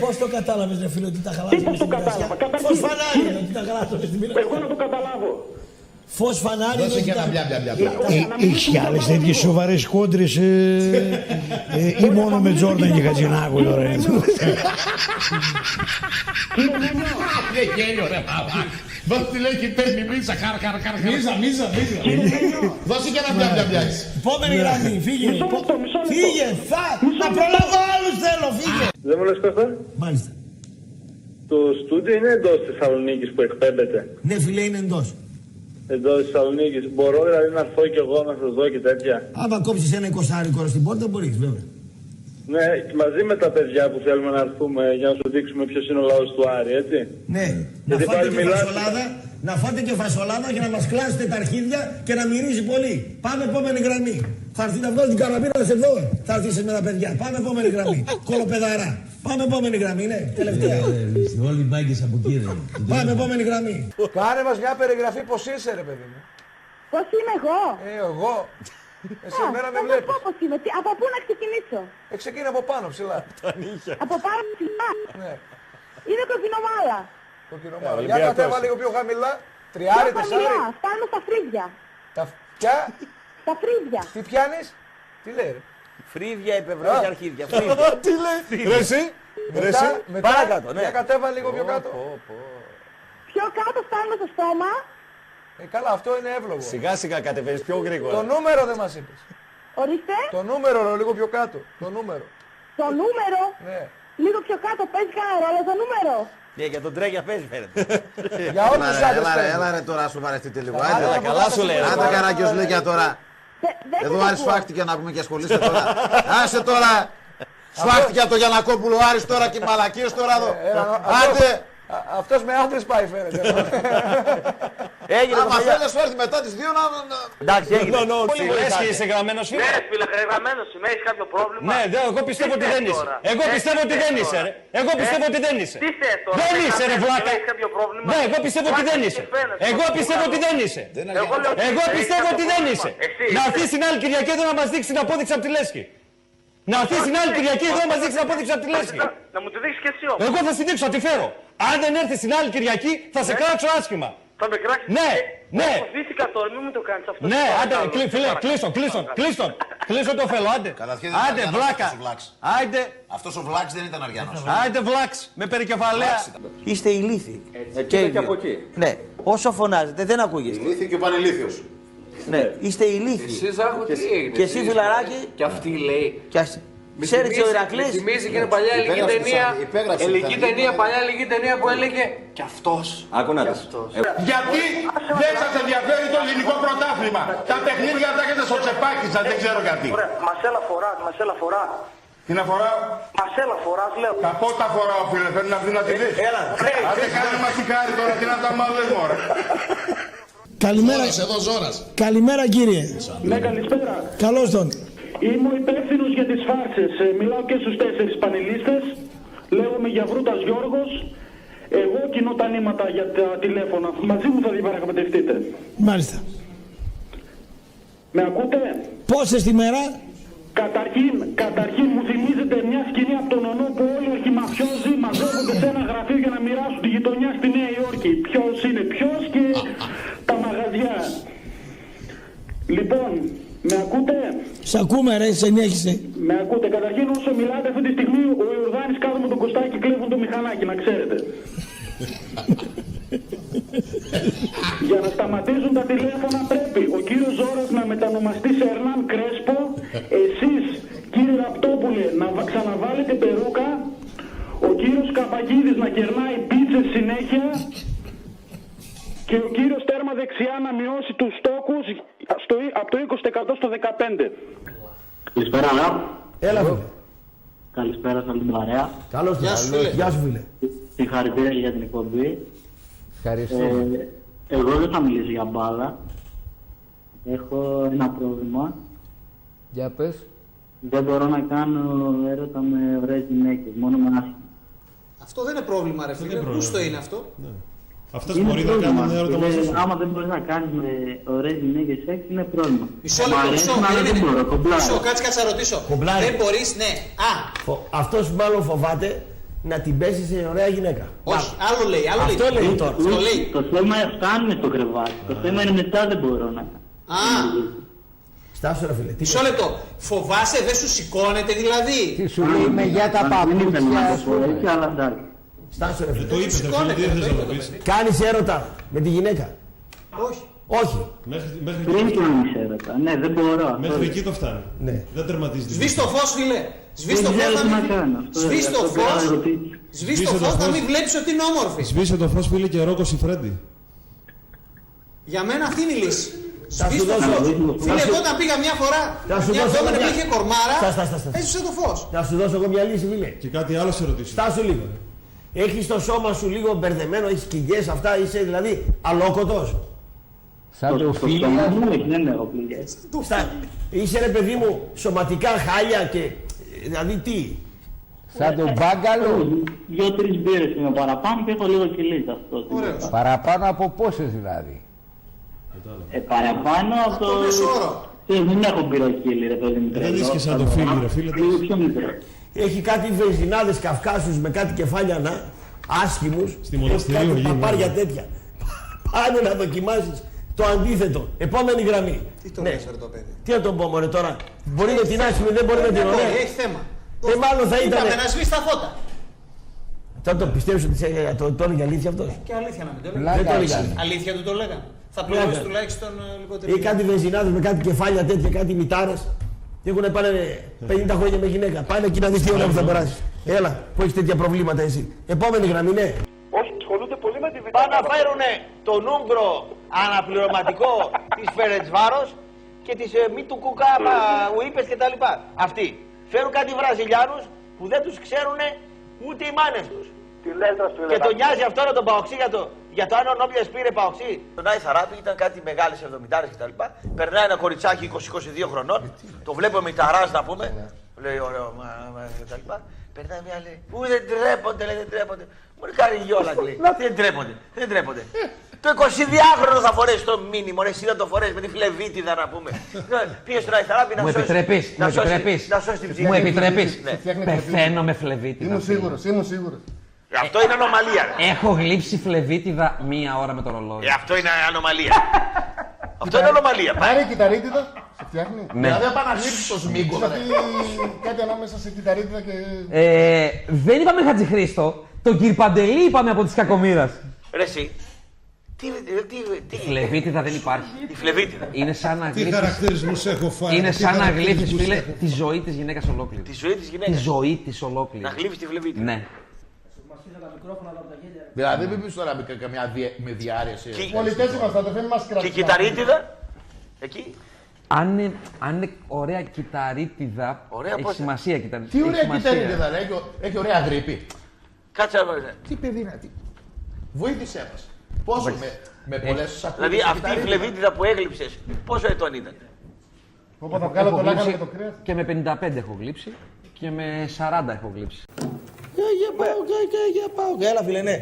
Πώς το κατάλαβες ρε φίλε ότι τα χαλάσατε στη μοιρασιά? Φως φανάρι ότι τα χαλάσατε στη μοιρασιά. Εγώ να το καταλάβω. Φως φανάρι. Δώσε και ένα μπλα. Έχεις κι άλλες τέτοιες σοβαρές κόντρες ή μόνο με Τζόρνταν και Χατζηνάκου τώρα? Δεν γέλιο ρε παπά. Δώσε τη λέει και παίρνει μίζα, μίζα. Δώσε και ένα μπλα. Επόμενη γραμμή, φύγε. Φύγε, να προλάβω άλλους θέλω, φύγε. Δεν μου λες Κώστα? Μάλιστα. Το στούντιο είναι εντός της Θεσσαλονίκης που εκπέμπεται? Ναι φίλε, είναι εντός. Εντός της Θεσσαλονίκης. Μπορώ δηλαδή να έρθω κι εγώ να σας δω και τέτοια? Άμα κόψεις ένα 20 στην πόρτα μπορείς βέβαια. Ναι, μαζί με τα παιδιά που θέλουμε να έρθουμε για να σου δείξουμε ποιος είναι ο λαός του Άρη, έτσι. Ναι, να φάτε και φασολάδα και να μας κλάσετε τα αρχίδια και να μυρίζει πολύ. Πάμε επόμενη γραμμή. Θα έρθει να βγάλει την καραμπίνα να σε δω. Θα έρθεις με τα παιδιά. Πάμε επόμενη γραμμή. Κολοπεδαρά. Πάμε επόμενη γραμμή, ναι. Τελευταία. Όλοι οι μπάγκες από εκεί δεν. Πάμε επόμενη γραμμή. Κάνε μας μια περιγραφή πώς είσαι ρε παιδί μου. Πώς είμαι εγώ? Εγώ. Εσύ εμένα με βλέπεις. Από πού να ξεκινήσω? Ξεκίνη από πάνω ψηλά. Από πάνω ψηλά. Ναι. Είναι κοκκινομάλα. Κοκκινομάλα. Για κατέβα λίγο πιο χαμηλά. Τριάρι, τεσσάρι. Φτάνουμε στα φρύδια. Ποια? Τα φρύδια. Τι πιάνεις? Τι λέει ρε? Φρύδια, υπευρώσεις, αρχίδια. Τι λέει? Ρε εσύ. Παρακάτω, ναι. Για κατέβα λίγο πιο κάτω. Πιο κάτω φτάνουμε στο στόμα. Καλά, αυτό είναι εύλογο. Σιγά σιγά κατεβαίνεις πιο γρήγορα. Το νούμερο δεν μας είπες. Ορίστε. Το νούμερο, λίγο πιο κάτω. Το νούμερο. Το νούμερο. Ναι. Λίγο πιο κάτω παίζει κανένα ρόλο το νούμερο. Ναι, για τον τρέγια παίζει φαίνεται. Για όλους τους άντρες παίζει. Έλα ρε τώρα, σου βαρεθείτε λίγο. Καλά σου λέει. Άντε Καράκιος Λίκια τώρα. Εδώ Άρης σφάχτηκε να πούμε και ασχολείστε τώρα. Άσε τώρα. Σφάχτηκε από το Γιαννακόπουλο Άρης τώρα και μαλακίες τώρα εδώ. Άντε. Αυτός με άντρες πάει φαίνεται. Έγινε το φίλε. Άμα θέλεις μετά τις 2 να... Εντάξει, έγινε. Λες και είσαι γραμμένος φίλε. Ναι, φίλε, γραμμένος είμαι, έχεις κάποιο πρόβλημα. Ναι, εγώ πιστεύω ότι δεν είσαι. Εγώ πιστεύω ότι δεν είσαι, ρε. Εγώ πιστεύω ότι δεν είσαι. Τι θες τώρα. Δεν είσαι, ρε βλάκα. Ναι, εγώ πιστεύω ότι δεν είσαι. Εγώ πιστεύω ότι δεν είσαι. Εγώ πιστεύω ότι δεν είσαι. Να έρθεις την άλλη Κυριακή εδώ να μας δείξει την απόδειξη από τη Λέσχη. Να έρθεις την άλλη Κυριακή εδώ να μας δείξει την απόδειξη από τη Λέσχη. Να μου τη δείξεις και εσύ όμως. Εγώ θα στη δείξω, θα τη φέρω. Αν δεν έρθεις την άλλη Κυριακή θα σε κράξω άσχημα. Θα με κράξεις. Ναι, ναι. Έχω βήθηκα τώρα, μην μου το κάνεις αυτό. Ναι, άντε, φίλε, κλείστον το φέλο, άντε. Άντε, βλάκα. Άντε. Αυτός ο Βλάξ δεν ήταν Αριανός. Άντε, Βλάξ, με περικεφαλαία. Είστε ηλίθιοι. Και από εκεί. Ναι, όσο φωνάζετε δεν ακούγεστε. Ηλίθιοι και ο Πανηλήθιος. Ναι, είστε ηλίθιοι. Εσείς άκου τι έγινε. Και εσύ φιλαράκι. Και αυτή λέει. Ξέρεις ο Ηρακλής. Θυμίζει και είναι παλιά ελληνική ταινία. Ελληνική ταινία, παλιά ελληνική ταινία που έλεγε κι αυτός. Άκου να δεις. Γιατί δεν σας ενδιαφέρει το ελληνικό πρωτάθλημα. Τα παιχνίδια τα έχετε στο τσεπάκι σας, δεν ξέρω γιατί. Μασέλα φορά. Τι να φοράω. Μασέλα φοράς, λέω. Τα πότα φοράω, φίλε, θέλει να βγει να τη δεις. Άντε κάνε μασικάρι τώρα, τι να τα μάλλες μωρέ. Καλημέρα. Καλημέρα κύριε. Ναι, καλησπέρα. Καλώς τον. Είμαι ο υπεύθυνος για τις φάρσες. Μιλάω και στους 4 πανελίστες. Λέγομαι Γιαβρούτας Γιώργος. Εγώ κοινώ τα νήματα για τα τηλέφωνα. Μαζί μου θα διαπραγματευτείτε. Μάλιστα. Με ακούτε? Πόσες τη μέρα? Καταρχήν μου θυμίζετε μια σκηνή από τον ονό που όλοι οι αρχιμαφιόζοι μαζεύονται σε ένα γραφείο για να μοιράσουν τη γειτονιά στη Νέα Υόρκη. Ποιος είναι ποιος και τα μαγαζιά. Λοιπόν, με ακούτε? Σ' ακούμε ρε, συνέχισε. Με ακούτε. Καταρχήν όσο μιλάτε αυτή τη στιγμή ο Ιορδάνης κάτω με τον Κωστάκη κλέβουν το μηχανάκι, να ξέρετε. Για να σταματήσουν τα τηλέφωνα πρέπει ο κύριος Ζώρας να μετανομαστεί σε Ερνάν Κρέσπο, εσείς κύριε Ραπτόπουλε να ξαναβάλετε περούκα, ο κύριος Καπαγίδης να κερνάει πίτσες συνέχεια και ο κύριος Τέρμα δεξιά να μειώσει τους στόκους από το 20% στο 15%. Καλησπέρα, Έλα φίλε. Καλησπέρα σε όλη την παρέα. Καλώς ήρθατε. Γεια σου φίλε. Συγχαρητήρια για την εκπομπή. Ευχαριστώ. Εγώ δεν θα μιλήσω για μπάλα. Έχω ένα πρόβλημα. Για πες. Δεν μπορώ να κάνω έρωτα με ωραίες γυναίκες, μόνο με άσχημα. Αυτό δεν είναι πρόβλημα ρε φίλε, πού το είναι αυτό. Αυτός μπορεί να κάνει έρωτα μαζί σου. Άμα δεν μπορείς να κάνεις με ωραίες γυναίκες σεξ είναι πρόβλημα. Μισό λεπτό, κάτσε να ρωτήσω. Δεν μπορείς, ναι. Αυτός μάλλον φοβάται να την πέσει σε ωραία γυναίκα. Όχι, άλλο λέει. Αυτό λέει τώρα. Το θέμα φτάνει στο κρεβάτι. Το θέμα είναι μετά δεν μπορώ να κάνω. Στάσου ρε φίλε. Μισό λεπτό. Φοβάσαι, δεν σου σηκώνεται δηλαδή. Τι σου λέει με για τα παπούτσια. Στάσου ρε φίλε. Το είπες ρε φίλε, τι δεν θες να το πεις. Κάνεις έρωτα με τη γυναίκα. Όχι. Πριν κάνεις έρωτα. Ναι, δεν μπορώ. Μέχρι εκεί το φτάνει. Δεν τερματίζεις. Σβήσ' το φως φίλε. Σβήσ' το φως να μην βλέπεις ότι είναι όμορφη. Σβήσε το φως φίλε και Ρόκο Σιφρέντι. Για μένα αυτή είναι η λύση. Σβήσ' το φως. Φίλε, εγώ όταν πήγα μια φορά, μια εβδομάδα που είχε κορμάρα, έσβησε το φως. Να σου δώσω εγώ μια λύση φίλε. Και κάτι άλλο σε ρωτήσω. Στάσου λίγο. Έχεις το σώμα σου λίγο μπερδεμένο, έχεις κοιλιές αυτά, είσαι δηλαδή αλόκοτος. Σαν το φίλο μου δεν έχω πληγές. Είσαι ρε παιδί μου σωματικά χάλια και δηλαδή τι. Σαν τον μπάγκαλο. 2-3 μπύρες είναι παραπάνω και έχω λίγο κιλίτ αυτό. Παραπάνω από πόσες δηλαδή. Παραπάνω από το... Δεν έχω πυροκύλι ρε παιδί μου. Δεν είσαι και σαν το φίλο ρε φίλε. Έχει κάτι βενζινάδες Καυκάσους με κάτι κεφάλια άσχημους. Στη μοναστηρίου γίνεται. Παπάρια τέτοια. Πάνε να δοκιμάσεις το αντίθετο. Επόμενη γραμμή. Τι το λες ρε το παιδί. Τι να τον πω μωρέ τώρα. Μπορεί με την άσχημη, δεν μπορεί με την ωραία. Έχει θέμα. Μάλλον θα ήταν. Είπαμε να σβήσει τα φώτα. Θα το πιστεύεις ότι το έλεγε αλήθεια αυτός. Και αλήθεια να μην το έλεγε. Αλήθεια του το λέγανε. Θα πληρώσει τουλάχιστον λιγότερο. Ή κάτι βενζινάδες με κάτι κεφάλια τέτοια, κάτι μητάρες. Έχουν πάνε 50 χρόνια με γυναίκα. Πάνε εκεί να δεις τι ώρα που θα περάσεις. Έλα, που έχεις τέτοια προβλήματα εσύ. Επόμενη γραμμή, ναι. Όχι, ασχολούνται πολύ με τη βιτάνα. Πάνε να φέρουνε τον Ούγκρο αναπληρωματικό της Φερεντσβάρος και της μη του κουκά μου είπες και τα λοιπά. Αυτοί φέρουν κάτι Βραζιλιάνους που δεν τους ξέρουν ούτε οι μάνες τους. Τη λέντρα του Και τον νοιάζει αυτό να τον παοξεί για το αν ο Νόμπιας πήρε παοξεί. Τον Άι Θαράπη ήταν κάτι μεγάλες 70's κτλ. Περνάει ένα κοριτσάκι 20-22 χρονών, το βλέπω με ταράζ να πούμε. Λέει ωραίο, κτλ. Περνάει μια λέει, ου δεν τρέπονται, λέει, δεν τρέπονται. Μου κάνει γιόλα, λέει. Δεν τρέπονται. Το 22χρονο θα φορέσει το μήνυμο, εσύ θα το φορέσει με τη φλεβίτιδα να πούμε. Πήγε στον Άι Θαράπη να σώσει την ψυχή. Μου επιτρέπεις. Πεθαίνω με φλεβίτιδα. Είμαι σίγουρος. Αυτό είναι ανομαλία. Έχω γλύψει φλεβίτιδα 1 ώρα με το ρολόι. Αυτό είναι ανομαλία. Αυτό είναι ανομαλία. Πάρε κυταρίτιδα, σε φτιάχνει. Ναι. Δηλαδή επαναλήψεις το σμίγκο. Κάτι ανάμεσα σε κυταρίτιδα και... Δεν είπαμε Χατζηχρήστο, τον Κυρπαντελή είπαμε από της Κακομοίρας. Ρε εσύ. Τι φλεβίτιδα δεν υπάρχει. Η φλεβίτιδα. Είναι σαν να Τι χαρακτηρισμούς έχω φάει. Είναι σαν να γλύφεις, φίλε, τη ζωή της γυναίκας ολόκληρη. Τη ζωή της γυναίκας. Τη ζωή της ολόκληρη. Να γλύφεις τη φλεβίτιδα. Ναι. Δηλαδή μην πεις τώρα καμιά με διάρρηση. Πολιτές είμαστε, δεν μας κρατήσει. Και η κυταρίτιδα. Εκεί. Αν είναι ωραία κυταρίτιδα, έχει σημασία κυταρίτιδα. Τι ωραία κυταρίτιδα, έχει ωραία γρήπη. Κάτσε να πω. Τι παιδί είναι αυτή. Βοήθησέ μας. Πόσο με πολλές σακούλες. Δηλαδή αυτή η φλεβίτιδα που έγλειψες, πόσο ετών ήταν. Όπου θα βγάλω το λάκκο με το κρέας. Και με 55 έχω γλύψει και με 40 έχω γλύψει. Για πάω. Έλα φίλε, ναι.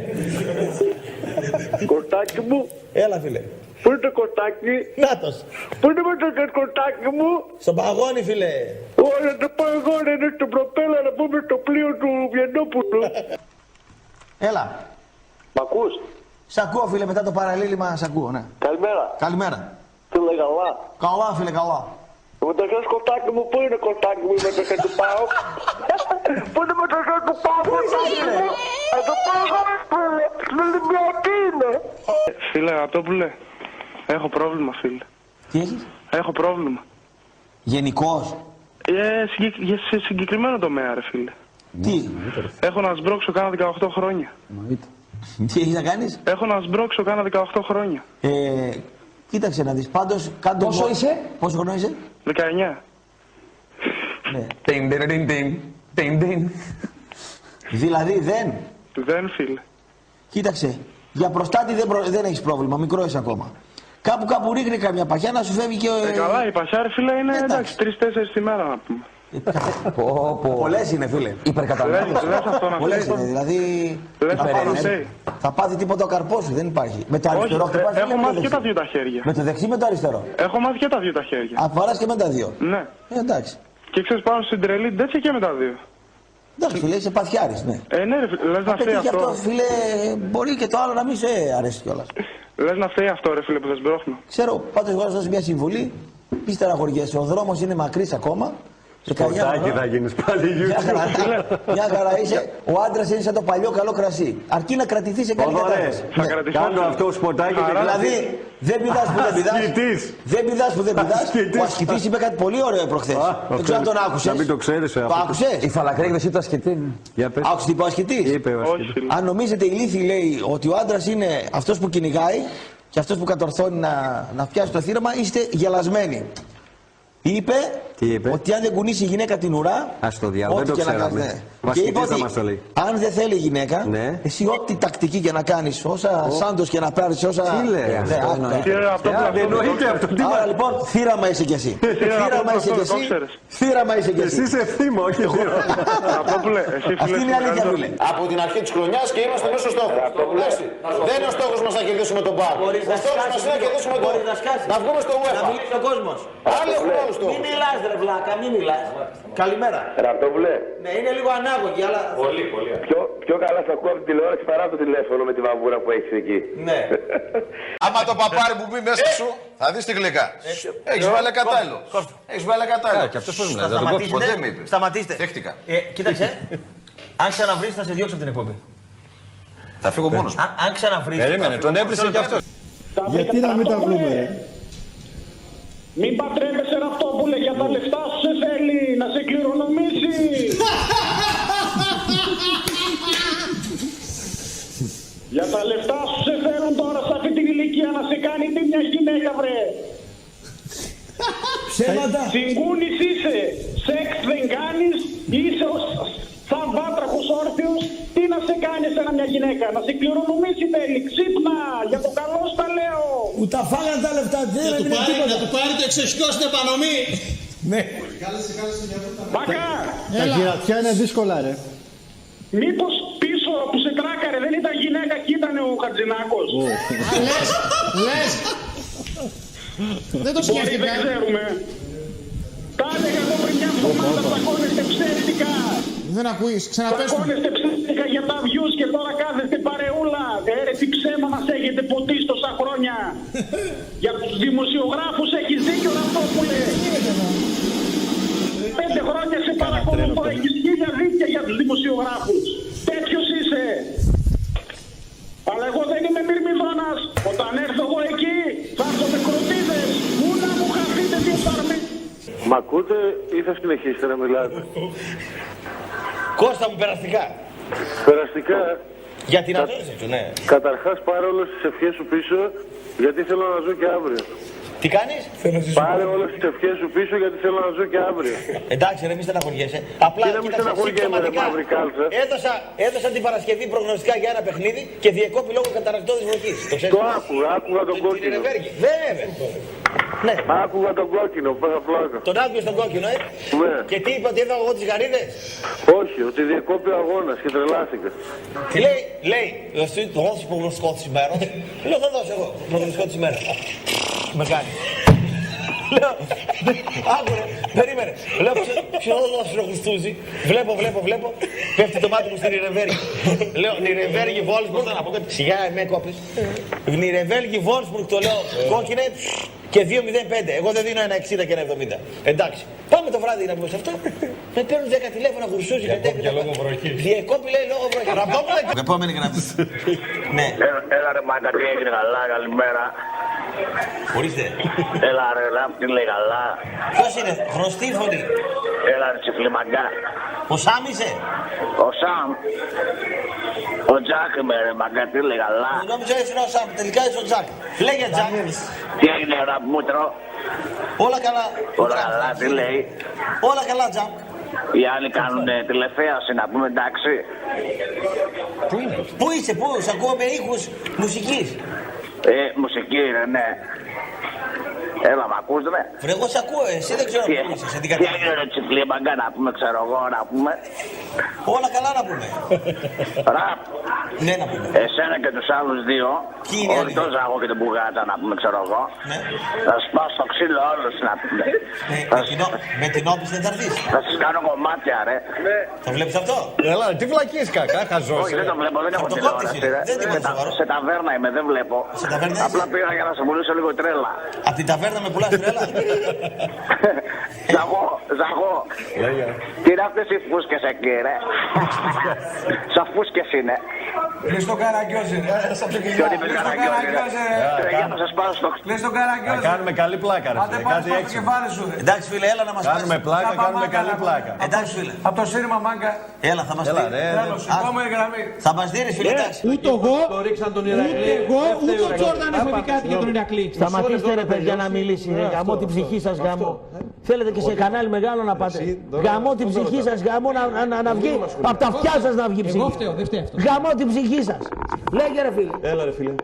Κωστάκι μου. Έλα φίλε. Πού είναι το κωστάκι. Νάτος. Πού είναι το κωστάκι μου. Στον παγόνι φίλε. Όλα το παγόνι είναι στο προπέλα να πούμε στο πλοίο του Βιεννόπουλου. Έλα. Μ' ακούς. Σ' ακούω φίλε, μετά το παραλίλημα σ' ακούω, ναι. Καλημέρα. Τι λέει καλά. Καλά φίλε, καλά. Με το χέρι κωστάκι μου, πού είναι κωστάκι μου με το χέρι του πάω. Πού είναι με το χέρι του πάω, κωστάκι μου. Το πάω, με Ολυμπιακή είναι. Φίλε, Αγαπτόπουλε, έχω πρόβλημα φίλε. Τι έχεις? Έχω πρόβλημα. Γενικώς? Σε συγκεκριμένο τομέα ρε φίλε. Τι? Έχω να σμπρώξω κάνα 18 χρόνια. Τι έχεις να κάνεις? Έχω να σμπρώξω κάνα 18 χρόνια. Κοίταξε να δεις, πάντως... Πόσο είσαι? Πόσο χρόνο είσαι? 19. Ναι. Τιν. Δηλαδή δεν? Δεν φίλε. Κοίταξε, για προστάτη δεν έχεις πρόβλημα, μικρό είσαι ακόμα. Κάπου ρίχνει καμιά παχιά να σου φεύγει και... Καλά, η παχιά ρε φίλε είναι εντάξει 3-4 τη μέρα να πούμε. Πολλές είναι φίλε. Υπερκατανάλωση. Πολλές είναι, δηλαδή... Θα πάθει τίποτα ο καρπός σου, δεν υπάρχει. Με το αριστερό χτυπάς. Έχω μάθει και τα δύο τα χέρια. Με το δεξί με το αριστερό. Έχω μάθει και τα δύο τα χέρια. Απαράς και με τα δύο. Ναι. Εντάξει. Και ξέρεις πάνω στην τρελή τέτοια και με τα δύο. Εντάξει φίλε, είσαι παθιάρης, ναι. Ναι ρε φίλε, λες να φταίει αυτό. Και αυτό φίλε, μπορεί και το άλλο να μην σε αρέσει κιόλας. Λες να φταίει αυτό ρε φίλε που δεν σμπρώχνω. Ξέρω, πάντως εγώ να σου δώσω μια συμβουλή. Μη στεναχωριέσαι, ο δρόμος είναι μακρύς ακόμα. Σπορτάκι θα γίνεις πάλι Μια χαρά είσαι. Ο άντρας είναι σαν το παλιό καλό κρασί. Αρκεί να κρατηθεί σε καλή κατάσταση. Κάνω αυτό σπορτάκι. Δηλαδή δεν πηδάς που δεν πηδάς. Δεν πηδάς που δεν πηδάς. Ο ασκητής είπε κάτι πολύ ωραίο προχθές. Δεν ξέρω αν τον άκουσες. Να μην το ξέρεις. Το άκουσες? Η φαλακρή έκδοση του ασκητή. Άκουσες τι είπε ο ασκητής? Αν νομίζετε η λύθη λέει ότι ο άντρας είναι αυτός που κυνηγάει και αυτός που κατορθώνει να πιάσει το θύραμα, είστε γελασμένοι. Είπε ότι αν δεν κουνήσει η γυναίκα την ουρά, ας το διάλογο, δεν το ξέραμε. Και είπε ότι αν δεν θέλει η γυναίκα, εσύ ό,τι τακτική και να κάνεις, όσα σάντος και να πάρεις, όσα... Τι λέει αυτό? Άρα λοιπόν, θύραμα είσαι κι εσύ. Θύραμα είσαι κι εσύ. Εσύ είσαι θύμα, όχι θύραμα. Αυτή είναι η αλήθεια, φίλε. Από την αρχή της χρονιάς και είμαστε μέσα στο στόχο. Δεν είναι ο στόχος μας να κερδίσουμε τον Πάο. Ο στόχος μας είναι να κερδίσουμε τον Πάο. Να βγούμε στο UEFA. Να μιλήσει ο κόσμος. Άλλοι έχουν άλλους στόχους. Μην μιλάς ρε βλάκα, μην μιλάς. Καλημέρα. Ραπτόπουλε. Ναι, είναι λίγο ανάγωγη, αλλά... Πολύ. Πιο καλά θα ακούω από την τηλεόραση παρά το τηλέφωνο με τη βαμβούρα που έχεις εκεί. Ναι. Άμα το παπάρι που μπει μέσα σου, θα δεις τη γλυκά. Έχεις βάλει κατάλληλο. Έχεις βάλει κατάλληλο. Και αυτός πώς μιλάει, δεν τον κόψει. Ποτέ με είπε. Σταματήστε. Δέχτηκα. Κοίταξε, αν ξαναβρεις θα σε διώξω από την εκπομπή. Θα φύγω μόνος μου. Αν ξαναβρεις... Περίμενε, τον έβρισε κι αυτός. Γιατί να μην τα βρούμε, ρε. Μην πατρέπεσαι αυτό που λέει για τα λεφτά σου σε θέλει να σε κληρονομήσει. Για τα λεφτά σου σε θέλουν τώρα σε αυτή την ηλικία να σε κάνει τι μια γυναίκα βρε. Ψέματα. Συγκούνης είσαι, σεξ δεν κάνεις, είσαι σαν βάτραχος όρθιος, τι να σε κάνει εσένα γυναίκα. Να σε κληρονομήσει τέλει. Ξύπνα. Για το καλό σου τα λέω. Που τα φάγανε τα λεφτά. Να του πάρει το εξωσικό στην επανομή. Ναι. Μπακά. Τα κυρατιά είναι δύσκολα, ρε. Μήπως πίσω που σε τράκαρε δεν ήταν γυναίκα και ήταν ο Χατζηνάκος. Λες. Δεν το σκέφτηκα. Δεν ξέρουμε. Τα έλεγα εγώ πριν μια εβδομάδα, τσακώνεστε ψεύτικα. Δεν ακούεις, ξαναπες το. Τσακώνεστε ψεύτικα για τα views και τώρα κάθεστε παρεούλα. Ρε τι ψέμα μας έχετε ποτίσει τόσα χρόνια. Για τους δημοσιογράφους έχεις δίκιο Ραπτόπουλε. 5 χρόνια σε παρακολουθώ, έχεις 1000 δίκια για τους δημοσιογράφους. Τέτοιος είσαι. Αλλά εγώ δεν είμαι μυρμηδόνας. Όταν έρθω εγώ εκεί, θα έρθω με κροτίδες. Πού να μου χαθείτε διεφθαρμένοι. Μ' ακούτε ή θα συνεχίσετε να μιλάτε? Κώστα μου, περαστικά. Περαστικά. Για την αδέρφη του, ναι. Καταρχάς πάρε όλες τις ευχές σου πίσω, γιατί θέλω να ζω και αύριο. Τι κάνεις? Πάρε όλες τις ευχές σου πίσω, γιατί θέλω να ζω και αύριο. Εντάξει ρε, μη στεναχωριέσαι. Απλά να μην στεναχωριέμαι ρε μαύρη κάλτσα. Έδωσα την Παρασκευή προγνωστικά για ένα παιχνίδι και διεκόπη λόγω καταρρακτώδης βροχής. Το άκουγα τον κόκκινο. Βέβαια. Ναι. Άκουγα τον κόκκινο, πέρα πλάκα. Τον άκουγες τον κόκκινο, Ναι. Και τι είπε, ότι έφαγα εγώ τις γαρίδες? Όχι, ότι διεκόπη ο αγώνας και τρελάθηκα. Τι λέει, εσύ το δώσεις προγνωστικό της ημέρας. Λέω θα δώσω εγώ προγνωστικό της ημέρας. Με κάνει. Λέω, άκουρε, περίμενε. Λέω, ποιο θα δώσω ο Χριστούζη. Βλέπω, πέφτει το μάτι μου στη Νιρεμβέργη. Λέω, Νιρεμβέργη, Βόλσμπουργκ, να πω κάτι. Σιγά, με κόπης. Νιρεμβέργη, Βόλσμπουργκ, το λέω, κόκκινε και 2,05. Εγώ δεν δίνω 1,60 και 1,70. Εντάξει. Πάμε το βράδυ να πούμε σε αυτό. Με παίρνουν 10 τηλέφωνα, Χρυσούζη, και λόγω βροχής. Διεκόπη λέει λόγω βροχής. Ραπτόπουλε. Επόμενη γραμμή. Ναι. Έλα ρε μάκα, τι έγινε, καλά, καλημέρα. Ορίστε. Έλα ρε, τι λέει καλά. Ποιος είναι, γνωστή φωνή. Έλα ρε τσιφλιμαγκά. Ο Σάμ είσαι. Ο Σάμ. Ο Τζάκ είμαι ρε μαγκά, τι λέει καλά. Νόμιζα είσαι ο Σάμ, τελικά είσαι ο Τζάκ. Λέγε Τζάκ. Τι έγινε ρε μούτρο. Όλα καλά. Όλα καλά, τι λέει. Όλα καλά Τζάκ. Οι άλλοι κάνουν τηλεθέαση να πούμε εντάξει. Πού είναι, πού είσαι, πού, σ' ακούω με ήχους μουσικής. Μουσική ρε, ναι. Έλα, μ' ακούς ρε. Βρε, εγώ σ' ακούω, εσύ δεν ξέρω πού είσαι, σε τι Τι έγινε ρε τσιφλή μαγκά να πούμε, ξέρω εγώ να πούμε. Όλα καλά να πούμε. Ραπ. Ναι, να πούμε. Εσένα και τους άλλους δύο. Όχι τον Ζαγό και τον Μπουγάτσα να πούμε, ξέρω εγώ. Ναι. Θα σπάσω το ξύλο όλους να πούμε. Με την όπισθεν δεν θα έρθεις. Θα σας κάνω κομμάτια ρε. Το βλέπεις αυτό? Έλα, τι βλακείς κακά, χαζός. Όχι, δεν το βλέπω, δεν έχω τηλεόραση ρε. Σε ταβέρνα είμαι, δεν βλέπω. Απλά πήγα για να σε πουλήσω λίγο τρέλα. Απ' την ταβέρνα με πουλάς τρέλα. Ζαγό. Τι είναι αυτές οι φούσκες εκεί ρε. Σαν φούσκες είναι. Λες τον Καραγκιόζη ρε. Ποιον είπες Καραγκιόζη ρε. Για να σας πάω στο... Λες τον Καραγκιόζη. Θα κάνουμε καλή πλάκα ρε. Άντε πάρεις στο κεφάλι σου ρε. Εντάξει φίλε, έλα να μας πας. Κάνουμε πλάκα, κάνουμε καλή πλάκα. Εντάξει φίλε. Από το σύρμα μάγκα. Έλα, θα μας δίνεις. Επόμενη γραμμή. Θα μας δίνεις φίλε, εντάξει. Ούτε εγώ, ούτε ο Τζόρνταν έχω πει κάτι για τον Ηρακλή. Σταματήστε ρε παιδιά να μιλήσει, γαμώ την ψυχή σας, γαμώ. Θέλετε και σε κανάλι μεγάλο να πάτε. Γαμώ την ψυχή σας, γαμώ να βγει, απ' τα αυτιά σας να βγει ψυχή. Εγώ φταίω, δεν φταίω αυτό. Γαμώ την ψυχή σας. Λέγε ρε φίλε. Έλα ρε φίλε.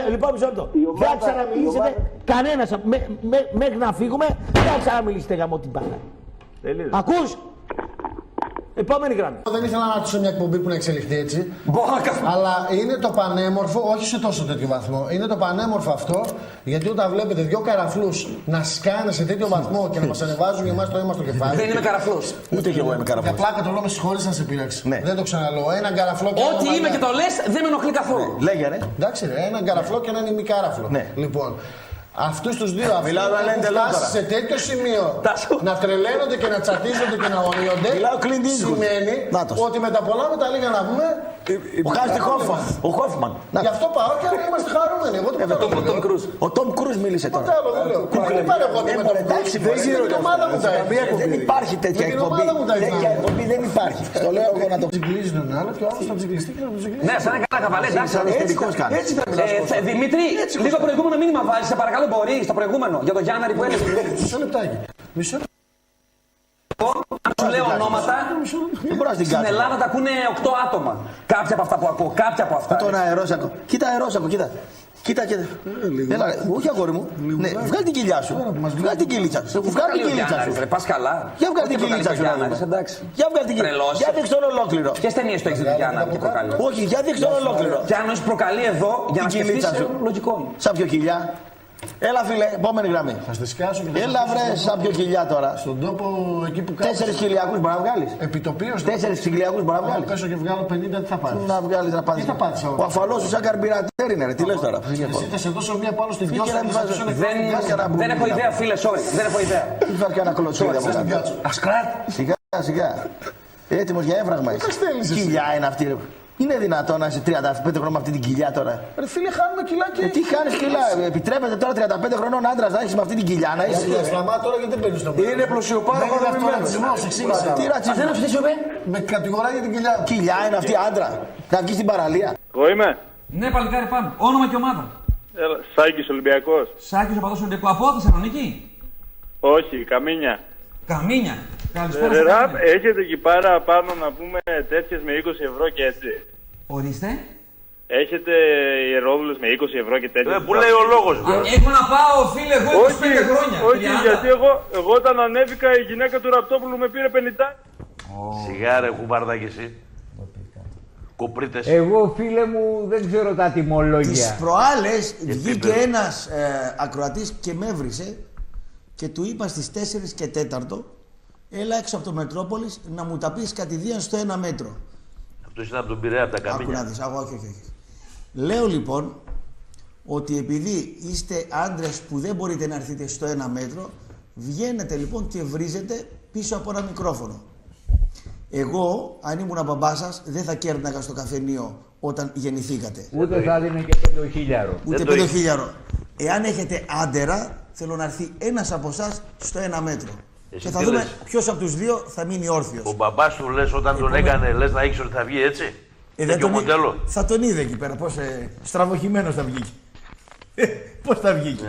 Λοιπόν, μισό λεπτό. Δεν θα ξαναμιλήσετε κανένας μέχρι να φύγουμε. Δεν θα ξαναμιλήσετε γαμώ την μπάλα. Ακούς? Επόμενη γραμμή. Δεν ήθελα να ρωτήσω μια εκπομπή που να εξελιχθεί έτσι. Αλλά είναι το πανέμορφο, όχι σε τόσο τέτοιο βαθμό. Είναι το πανέμορφο αυτό, γιατί όταν βλέπετε δυο καραφλούς να σκάνε σε τέτοιο βαθμό και να μας ανεβάζουν για εμάς το αίμα στο κεφάλι. Δεν είμαι καραφλός. Ούτε κι εγώ είμαι καραφλός. Για πλάκα το λέω, με συγχωρείς να σε πειράξει. Ναι. Δεν το ξαναλέω. Έναν καραφλό και έναν. Ό,τι είμαι και το λες δεν με ενοχλεί καθόλου. Λέγε ρε. Εντάξει ρε, έναν καραφλό και έναν ημικάραφλο. Ναι. Λοιπόν. Αυτούς τους δύο αυτούς έχουν φτάσει σε τέτοιο σημείο να τρελαίνονται και να τσατίζονται και να αγωνίονται. Σημαίνει ότι με τα πολλά με τα λίγα να πούμε. Ο Χόφμαν. Γι' αυτό πάω και είμαστε χαρούμενοι. Εγώ ο Τόμ Κρούζ μίλησε τώρα. Δεν πάρε εγώ και με τον εντάξει, δεν υπάρχει τέτοια εκπομπή. Τέτοια εκπομπή δεν υπάρχει. Στο λέω εγώ να το ψυγκλίζει τον άλλο και ο άλλος θα ψυγκλιστεί και να τον ψυγκλίσει. Ναι, σαν καλά καβαλέ, εντάξει. Έτσι θα μιλάς. Δημήτρη, λίγο προηγούμενο μήνυμα βάλει, σε παρακαλώ, μπορεί στο προηγούμενο για τον Γιάνναρη που έλεγε. Μισό λεπτάκι. Μισό λεπτάκι. την κάτσει. ονόματα. Στην Ελλάδα τα ακούνε 8 άτομα. Κάποια από αυτά που ακούω, κάποια από αυτά. Τον αερόσακο. Κοίτα αερόσακο, κοίτα. Κοίτα. Έλα, όχι αγόρι μου. Ναι, βγάλει την κοιλιά σου. Βγάλει την κοιλίτσα σου. Βγάλει την κοιλίτσα σου. Πας καλά. Για βγάλει την κοιλίτσα σου. Για βγάλει την κοιλίτσα σου. Για δείξτε τον ολόκληρο. Ποιες ταινίες το έχεις δει Γιάννα και προκαλεί? Όχι, για δείξτε τον ολόκληρο. Και αν έχεις προκαλεί εδώ για να σκεφτείς, λογικό. Σαν πιο κοιλιά. Έλα φίλε, επόμενη γραμμή. Θα στη σκάσω και έλα βρε, σαν πιο κοιλιά τώρα. Στον τόπο εκεί που κάθεσαι. 4 χιλιακούς μπορεί να βγάλεις. Επιτοπίως. 4 χιλιακούς μπορεί να βγάλεις. Αν πέσω και βγάλω 50, τι θα πάρεις? Να βγάλεις να πάρεις. Τι θα πάρεις? Ο αφαλός σου σαν καρμπυρατέρ είναι ρε, τι λες τώρα? Εσύ θα σε δώσω μία πάνω στην πιάτσα. Δεν έχω ιδέα φίλε, sorry, δεν έχω ιδέα. Τι θα κάνω κλωτσίδι από κάτω. Ασκράτ. Σιγά. Έτοιμος για έβραγμα είσαι. Κοιλιά είναι αυτή ρε. Είναι δυνατόν να είσαι 35 χρόνια με αυτή την κοιλιά τώρα? Ρε φίλε, χάνουμε κιλά και. Τι χάνεις κιλά? Επιτρέπεται τώρα 35 χρονών άντρας να έχεις με αυτή την κοιλιά να είσαι? Σταμά τώρα γιατί δεν παίρνεις τον πέρα. Είναι πλουσιοπάροχο ρατσισμός, εξήγησε. Τι ρατσισμός? Με κατηγορά για την κοιλιά. Κοιλιά είναι αυτή άντρα. Να βγεις στην παραλία. Εγώ είμαι. Ναι, παλικάρι πάμε. Όνομα και ομάδα. Σάκης Ολυμπιακός. Σάκης ο παδός Ολυμπιακού. Από Θεσσαλονίκη. Όχι, Καμίνια. Καμίνια. Καλησπέρα. Έχετε εκεί πάρα πάνω να πούμε τέτοιες με 20 ευρώ και έτσι? Ορίστε. Έχετε ιερόδουλες με 20 ευρώ και τέτοιες? Που λέει ο λόγος. Έχω να πάω φίλε εγώ 25 χρόνια. Όχι, γιατί εγώ όταν ανέβηκα η γυναίκα του Ραπτόπουλου με πήρε 50. Σιγά ρε κουμπαρδάκι εσύ. Κοπρίτες. Εγώ φίλε μου δεν ξέρω τα τιμολόγια. Τις προάλλες βγήκε ένας ακροατής και με έβρισε και του είπα στις 4 και 4 έλα έξω από το Μετρόπολης να μου τα πεις κατηδίαν στο 1 μέτρο. Αυτός είναι από τον Πειραιά, από τα Καμίνια. Άκου να δεις, όχι. Λέω λοιπόν ότι επειδή είστε άντρες που δεν μπορείτε να έρθετε στο 1 μέτρο, βγαίνετε λοιπόν και βρίζετε πίσω από ένα μικρόφωνο. Εγώ, αν ήμουν μπαμπάς σας, δεν θα κέρναγα στο καφενείο όταν γεννηθήκατε. Ούτε θα δίνει και 5.000. Ούτε 5.000. Εάν έχετε άντερα, θέλω να έρθει ένας από εσάς στο 1 μέτρο. Εσύ και θα δούμε ποιος από τους δύο θα μείνει όρθιος. Ο μπαμπάς του λες όταν τον έκανε, λες να ήξερε ότι θα βγει έτσι? Δεν μοντέλο. Θα τον είδε εκεί πέρα, πώς στραβοχημένος θα βγήκε. Πώς θα βγήκε.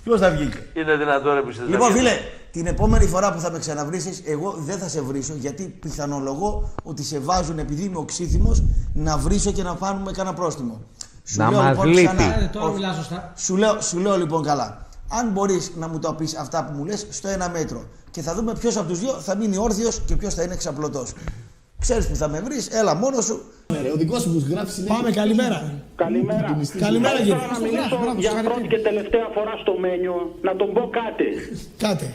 Πώς θα βγήκε. Είναι δυνατόν ρε πιστεύω. Λοιπόν φίλε, την επόμενη φορά που θα με ξαναβρήσεις, εγώ δεν θα σε βρίσω γιατί πιθανολογώ ότι σε βάζουν επειδή είμαι οξύθυμος να βρίσω και να πάρουμε κανένα πρόστιμο. Να μας λείπει. Σου λέω λοιπόν καλά. Αν μπορείς να μου το πεις αυτά που μου λες στο 1 μέτρο και θα δούμε ποιος από τους δύο θα μείνει όρθιος και ποιος θα είναι ξαπλωτός. Ξέρεις που θα με βρεις, έλα μόνος σου. Ο δικός μου γράφει συνέχεια. Πάμε, καλημέρα. Καλημέρα. Καλημέρα κύριε. Θέλω να μιλήσω για πρώτη και τελευταία φορά στο Μένιο, να τον πω κάτι. Κάτε.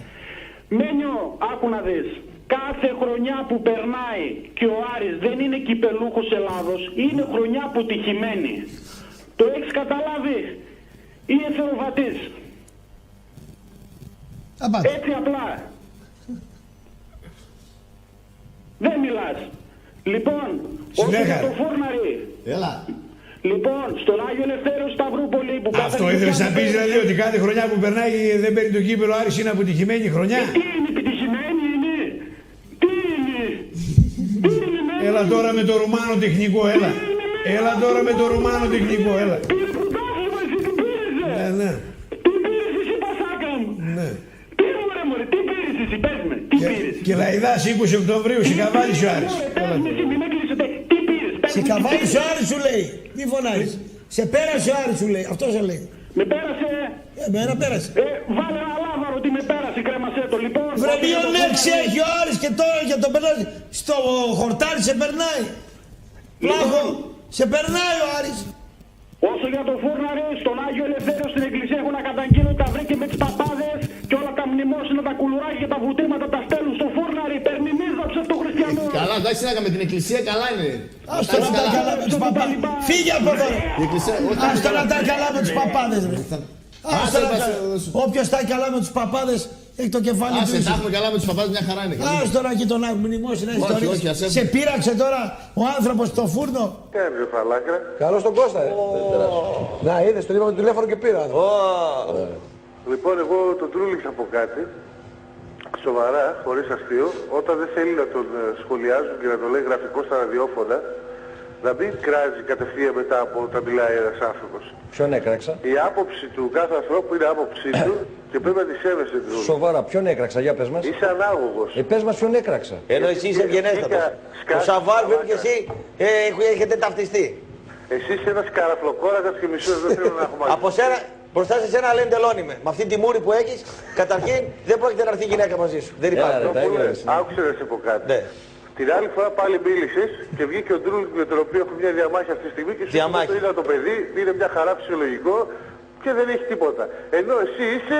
Μένιο, άκου να δεις. Κάθε χρονιά που περνάει και ο Άρης δεν είναι κυπελούχος Ελλάδος, είναι χρονιά αποτυχημένη. Το έχεις καταλάβει ή εθεροβατής? Έτσι απλά. Δεν μιλάς. Λοιπόν, όσο για το Φούρναρη. Έλα. Λοιπόν, στον Άγιο Ελευθέριο Σταυρούπολη που κάθε... Αυτό ήθελες να πεις δηλαδή ότι κάθε χρονιά που περνάει δεν παίρνει το κύπελο Άρης είναι αποτυχημένη χρονιά? Τι είναι επιτυχημένη είναι? Τι είναι? Έλα τώρα με το Ρουμάνο τεχνικό, έλα. Έλα τώρα με το Ρουμάνο τεχνικό, έλα. Πήρε πρωτάθλημα εσύ, τι πήρες? Ναι. Τι πήρες εσύ Πασάκα μου? Ναι. Τι μωρέ, τι πήρες εσύ, πες με, τι πήρες? Και Λαϊδάς 20 Οκτωβρίου, Σικαβάλης ο Άρης. Πες με εσύ, μην έκλεισετε, τι πήρες? Σικαβάλης ο Άρης σου λέει, μη φωνάζεις. Σε πέρασε ο Άρης σου λέει, αυτό σε λέει. Με πέρασε. Εμένα πέρασε. Βάλε ένα λάβαρο ότι με πέρασε, κρέμασέ το λοιπόν. Βρε μείον 6 έχει ο Άρης και τώρα για τον περνάει. Στο χορτάρι σε περνάει. Πλάχο, σε περνάει ο Άρης. Όσο για το Φούρναρη, στον Άγιο Ελευθέριο στην εκκλησία έχουν να καταγγείλουν ότι τα βρήκε με τις παπάδες και όλα τα μνημόσυνα, τα κουλουράκια και τα βουτήματα τα στέλνουν στο Φούρναρη. Περμηνίζαψε το χριστιανό. Καλά, εντάξει, με την εκκλησία καλά είναι. Άστο να τα καλά με τους παπάδες. Φύγε από εδώ. Άστο να τα καλά με τους παπάδες. Όποιος τα καλά με τους παπάδες έχει το κεφάλι του. Άσε, τα έχουμε καλά με τους παπάδες, μια χαρά είναι. Ας τώρα και τον μνημόσυνα ιστορίες. Σε πείραξε τώρα ο άνθρωπος στο φούρνο. Κέρδιο φαλάκρα. Καλώς τον Κώστα, Να, είδες, τον είπαμε το τηλέφωνο και πήρα. Λοιπόν, εγώ τον τρούληξα από κάτι. Σοβαρά, χωρίς αστείο, όταν δεν θέλει να τον σχολιάζουν και να τον λέει γραφικό στα ραδιόφωνα, να μην κράζει κατευθείαν μετά από όταν μιλάει ένας άνθρωπος. Ποιον έκραξα? Η άποψη του κάθε ανθρώπου είναι άποψή του και πρέπει να τη σέβεσαι του. Σοβαρά, ποιον έκραξα, για πες μας. Είσαι ανάγωγος. Πες μας ποιον έκραξα. Ενώ εσύ είσαι ευγενέστατος. Ο Σαββάρβερ και εσύ έχετε ταυτιστεί. Εσύ είσαι ένας καραφλοκόρακας και μισός δεν θέλω να έχω μαζί. Από σένα, μπροστά σε σένα λένε τελώνει με. Με αυτή τη μούρη που έχεις, καταρχήν δεν πρόκειται να έρθει γυναίκα μαζί σου. Δεν υπάρχει. Άκουσε να σε πω κάτι. Την άλλη φορά πάλι μίλησες και βγήκε ο Ντρούλ με τον οποίο έχω μια διαμάχη αυτή τη στιγμή και σου είπε το είδα το παιδί, είναι μια χαρά φυσιολογικό και δεν έχει τίποτα. Ενώ εσύ είσαι